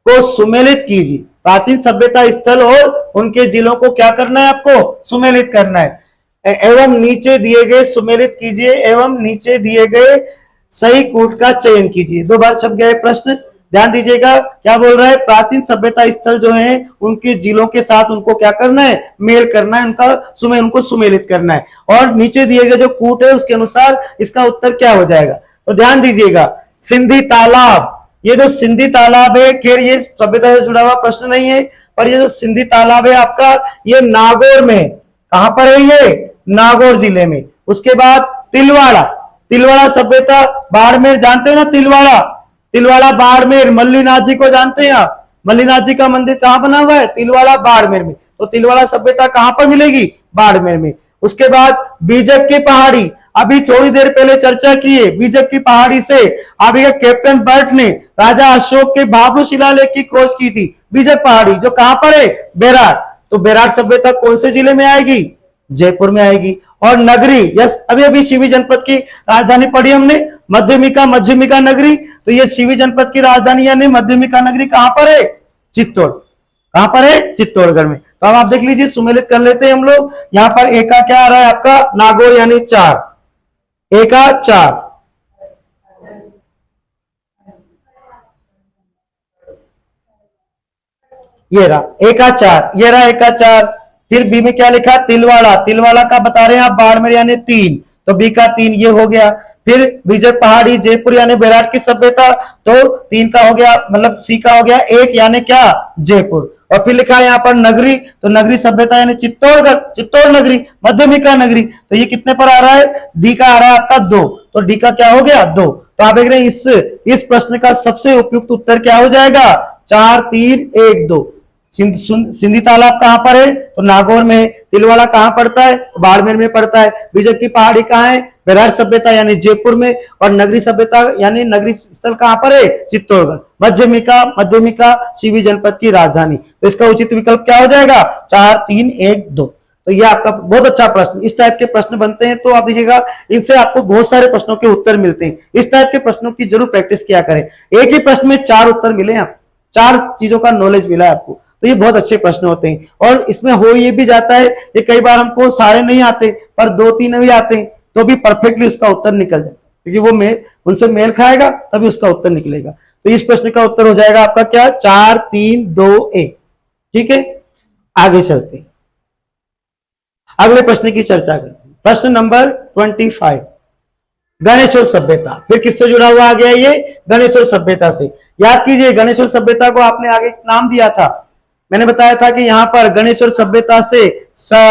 को सुमेलित कीजिए। प्राचीन सभ्यता स्थल और उनके जिलों को क्या करना है? आपको सुमेलित करना है। एवं नीचे दिए गए सुमेलित कीजिए एवं नीचे दिए गए सही कूट का चयन कीजिए। 2 बार छप गया प्रश्न, ध्यान दीजिएगा। क्या बोल रहा है? प्राचीन सभ्यता स्थल जो है उनके जिलों के साथ उनको क्या करना है? मेल करना है, उनको सुमेलित करना है। और नीचे दिए गए जो कूट है उसके अनुसार इसका उत्तर क्या हो जाएगा? तो ध्यान दीजिएगा, सिंधी तालाब, ये जो सिंधी तालाब है, खैर ये सभ्यता से जुड़ा हुआ प्रश्न नहीं है, पर ये जो सिंधी तालाब है आपका, ये नागौर में, कहां पर है ये? नागौर जिले में। उसके बाद तिलवाड़ा, तिलवाड़ा सभ्यता बाड़मेर, जानते हैं ना तिलवाड़ा? तिलवाड़ा बाड़मेर, मल्लीनाथ जी को जानते हैं आप? मल्लीनाथ जी का मंदिर कहां बना हुआ है? तिलवाड़ा बाड़मेर में। तो तिलवाड़ा सभ्यता कहां पर मिलेगी? बाड़मेर में। उसके बाद बीजक की पहाड़ी, अभी थोड़ी देर पहले चर्चा की है, बीजक की पहाड़ी से अभी कैप्टन बर्ट ने राजा अशोक के भाभू शिलालेख की खोज की थी। बीजक पहाड़ी जो कहां पर है? बेरार। तो बेरार सभ्यता कौन से जिले में आएगी? जयपुर में आएगी। और नगरी, यस, अभी अभी शिवी जनपद की राजधानी पढ़ी हमने, मध्यमिका नगरी। तो ये शिवी जनपद की राजधानी यानी मध्यमिका नगरी कहां पर है? चित्तौड़। कहां पर है? चित्तौड़गढ़ में। तो अब आप देख लीजिए, सुमेलित कर लेते हैं हम लोग। यहां पर एक का क्या आ रहा है आपका? नागौर यानी 4, एका 4, ये रहा एका 4, ये रहा एका 4। फिर बी में क्या लिखा? तिलवाड़ा, तिलवाड़ा का बता रहे हैं आप बाड़मेर यानी 3, तो बी का 3 ये हो गया। फिर बीजक पहाड़ी जयपुर यानी बेराट की सभ्यता, तो 3 का हो गया, मतलब सी का हो गया 1 यानी क्या? जयपुर। और फिर लिखा है यहाँ पर नगरी, तो नगरी सभ्यता यानी चित्तौड़गढ़, चित्तौड़ नगरी, मध्यमिका नगरी। तो ये कितने पर आ रहा है? डी का आ रहा है आपका 2, तो डी का क्या हो गया? 2। तो आप देख रहे हैं इस प्रश्न का सबसे उपयुक्त उत्तर क्या हो जाएगा? 4 3 1 2। सिंधी तालाब कहां पर है? तो नागौर में है। तिलवाड़ा कहां पड़ता है? बाड़मेर में पड़ता है। बीजक की पहाड़ी कहां है? बेरार सभ्यता यानी जयपुर में। और नगरी सभ्यता यानी नगरी स्थल कहां पर है? चित्तौड़गढ़। मध्यमिका शिवी जनपद की राजधानी। तो इसका उचित विकल्प क्या हो जाएगा? 4 3 1 2। तो ये आपका बहुत अच्छा प्रश्न, इस टाइप के प्रश्न बनते हैं तो आप देखिएगा इनसे आपको बहुत सारे प्रश्नों के उत्तर मिलते हैं। इस टाइप के प्रश्नों की जरूर प्रैक्टिस किया करें। एक ही प्रश्न में 4 उत्तर मिले, आप 4 चीजों का नॉलेज मिला है आपको, तो ये बहुत अच्छे प्रश्न होते हैं। और इसमें हो ये भी जाता है कि कई बार हमको सारे नहीं आते पर 2-3 भी आते हैं, तो भी परफेक्टली उसका उत्तर निकल जाता है, क्योंकि वो उनसे मेल खाएगा तभी उसका उत्तर निकलेगा। तो इस प्रश्न का उत्तर हो जाएगा आपका क्या? 4 3 2 1। ठीक है, आगे चलते हैं, अगले प्रश्न की चर्चा करते हैं। प्रश्न नंबर 25, गणेश्वर सभ्यता। फिर किससे जुड़ा हुआ आ गया? ये गणेश्वर सभ्यता से। याद कीजिए, गणेश्वर सभ्यता को आपने आगे नाम दिया था, मैंने बताया था कि यहां पर गणेश्वर सभ्यता से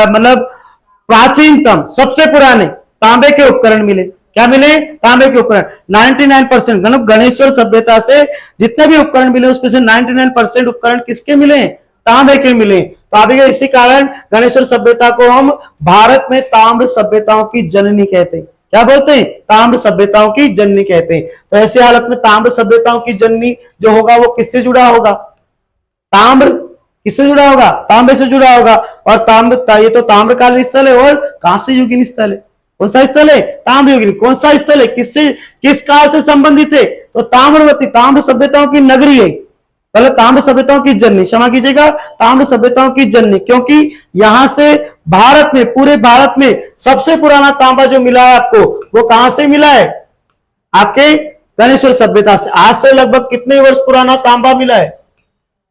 मतलब प्राचीनतम सबसे पुराने तांबे के उपकरण मिले। क्या मिले? तांबे के उपकरण। 99% गणेश्वर सभ्यता से जितने भी उपकरण मिले उसमें से 99% उपकरण किसके मिले? तांबे के मिले। तो आप इसी कारण गणेश्वर सभ्यता को हम भारत में ताम्र सभ्यताओं की जननी कहते हैं। क्या बोलते हैं? ताम्र सभ्यताओं की जननी कहते हैं। तो ऐसी हालत में ताम्र सभ्यताओं की जननी जो होगा वो किससे जुड़ा होगा? ताम्र किससे जुड़ा होगा? तांबे से जुड़ा होगा। और ताम्र, ये तो ताम्रकालीन स्थल है और कांस्य युगीन स्थल है। कौन सा स्थल है? ताम्र युगीन। कौन सा स्थल है? किस काल से संबंधित है? तो ताम्रवती, ताम्र सभ्यताओं की नगरी है, मतलब ताम्र सभ्यताओं की जननी, क्षमा कीजिएगा, ताम्र सभ्यताओं की जननी, क्योंकि यहां से भारत में, पूरे भारत में सबसे पुराना तांबा जो मिला है आपको, वो कहां से मिला है? आपके गणेश्वर सभ्यता से। आज से लगभग कितने वर्ष पुराना तांबा मिला है?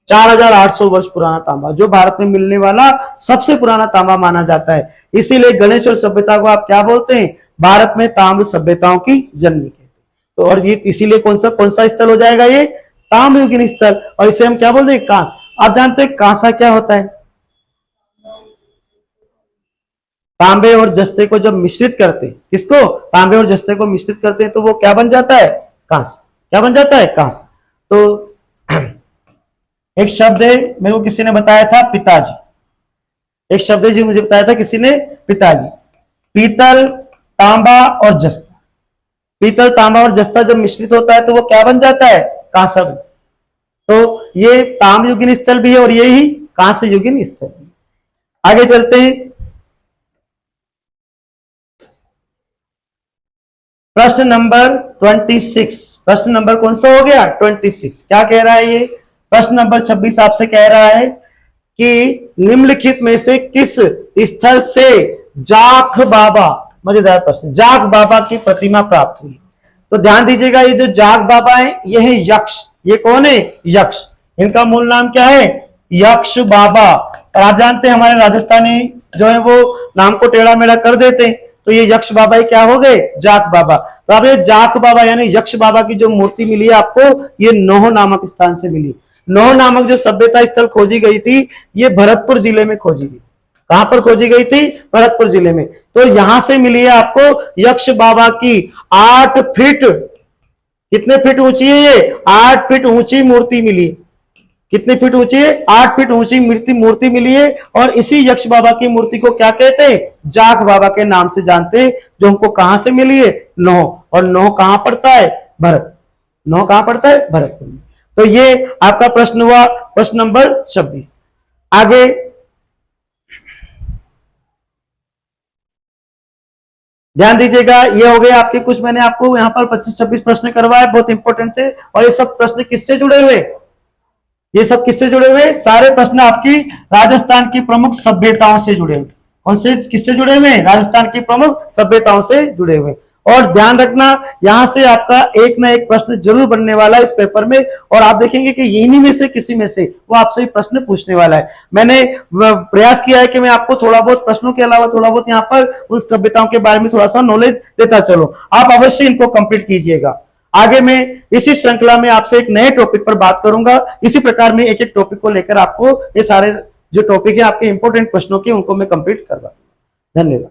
4800 वर्ष पुराना तांबा, जो भारत में मिलने वाला सबसे पुराना तांबा माना जाता है। इसीलिए गणेश्वर सभ्यता को आप क्या बोलते हैं? भारत में ताम्र सभ्यताओं की जननी कहते हैं। तो और ये इसीलिए कौन सा स्थल हो जाएगा? ये ताम्रयुगीन स्थल। और इसे हम क्या बोलते हैं? आप जानते हैं कांसा क्या होता है? तांबे और जस्ते को जब मिश्रित करते हैं, किसको? तांबे और जस्ते को मिश्रित करते हैं, तो वो क्या बन जाता है? कांसा। क्या बन जाता है? कांसा। तो एक शब्द है, मेरे को किसी ने बताया था पिताजी। एक शब्द है जी, मुझे बताया था किसी ने, पिताजी। पीतल, तांबा और जस्ता। पीतल, तांबा और जस्ता जब मिश्रित होता है तो वो क्या बन जाता है? कांसा। तो ये ताम्रयुगीन स्थल भी है और ये ही कांस्य युगीन स्थल भी। आगे चलते हैं। प्रश्न नंबर 26। प्रश्न नंबर कौन सा हो गया? 26। क्या कह रहा है ये? प्रश्न नंबर 26 आपसे कह रहा है कि निम्नलिखित में से किस स्थल से जाख बाबा, मजेदार प्रश्न, जाख बाबा की प्रतिमा प्राप्त हुई? तो ध्यान दीजिएगा, ये जो जाख बाबा है ये है यक्ष। ये कौन है? यक्ष। इनका मूल नाम क्या है? यक्ष बाबा। और आप जानते हैं हमारे राजस्थानी जो है वो नाम को टेढ़ा मेढ़ा कर देते हैं, तो ये यक्ष बाबा ही क्या हो गए? जाख बाबा। तो अब ये जाख बाबा यानी यक्ष बाबा की जो मूर्ति मिली है आपको, ये नोह नामक स्थान से मिली। नोह नामक जो सभ्यता स्थल खोजी गई थी, ये भरतपुर जिले में खोजी गई। कहां पर खोजी गई थी? भरतपुर जिले में। तो यहां से मिली है आपको यक्ष बाबा की 8 फीट, कितने फीट ऊंची है ये? 8 फीट ऊंची मूर्ति मिली। कितने फीट ऊंची है? 8 फीट ऊंची मूर्ति मिली है। और इसी यक्ष बाबा की मूर्ति को क्या कहते हैं? जाख बाबा के नाम से जानते हैं, जो हमको कहां से मिली है? नोह। और नोह कहां पड़ता है? भरत। नोह कहां पड़ता है? भरतपुर में। तो ये आपका प्रश्न हुआ, प्रश्न नंबर 26। आगे ध्यान दीजिएगा, ये हो गए आपके कुछ, मैंने आपको यहाँ पर 25-26 प्रश्न करवाए, बहुत इंपॉर्टेंट थे। और ये सब प्रश्न किससे जुड़े हुए? ये सब किससे जुड़े हुए? सारे प्रश्न आपकी राजस्थान की प्रमुख सभ्यताओं से जुड़े हुए। कौन से, किससे जुड़े हुए? राजस्थान की प्रमुख सभ्यताओं से जुड़े हुए। और ध्यान रखना, यहां से आपका एक ना एक प्रश्न जरूर बनने वाला है इस पेपर में। और आप देखेंगे कि इन्हीं में से किसी में से वो आपसे प्रश्न पूछने वाला है। मैंने प्रयास किया है कि मैं आपको थोड़ा बहुत प्रश्नों के अलावा थोड़ा बहुत यहाँ पर उन सभ्यताओं के बारे में थोड़ा सा नॉलेज देता चलो। आप अवश्य इनको कंप्लीट कीजिएगा। आगे मैं इसी श्रृंखला में आपसे एक नए टॉपिक पर बात करूंगा। इसी प्रकार में एक एक टॉपिक को लेकर आपको ये सारे जो टॉपिक है आपके इंपॉर्टेंट प्रश्नों के, उनको मैं कंप्लीट करवा दूंगा। धन्यवाद।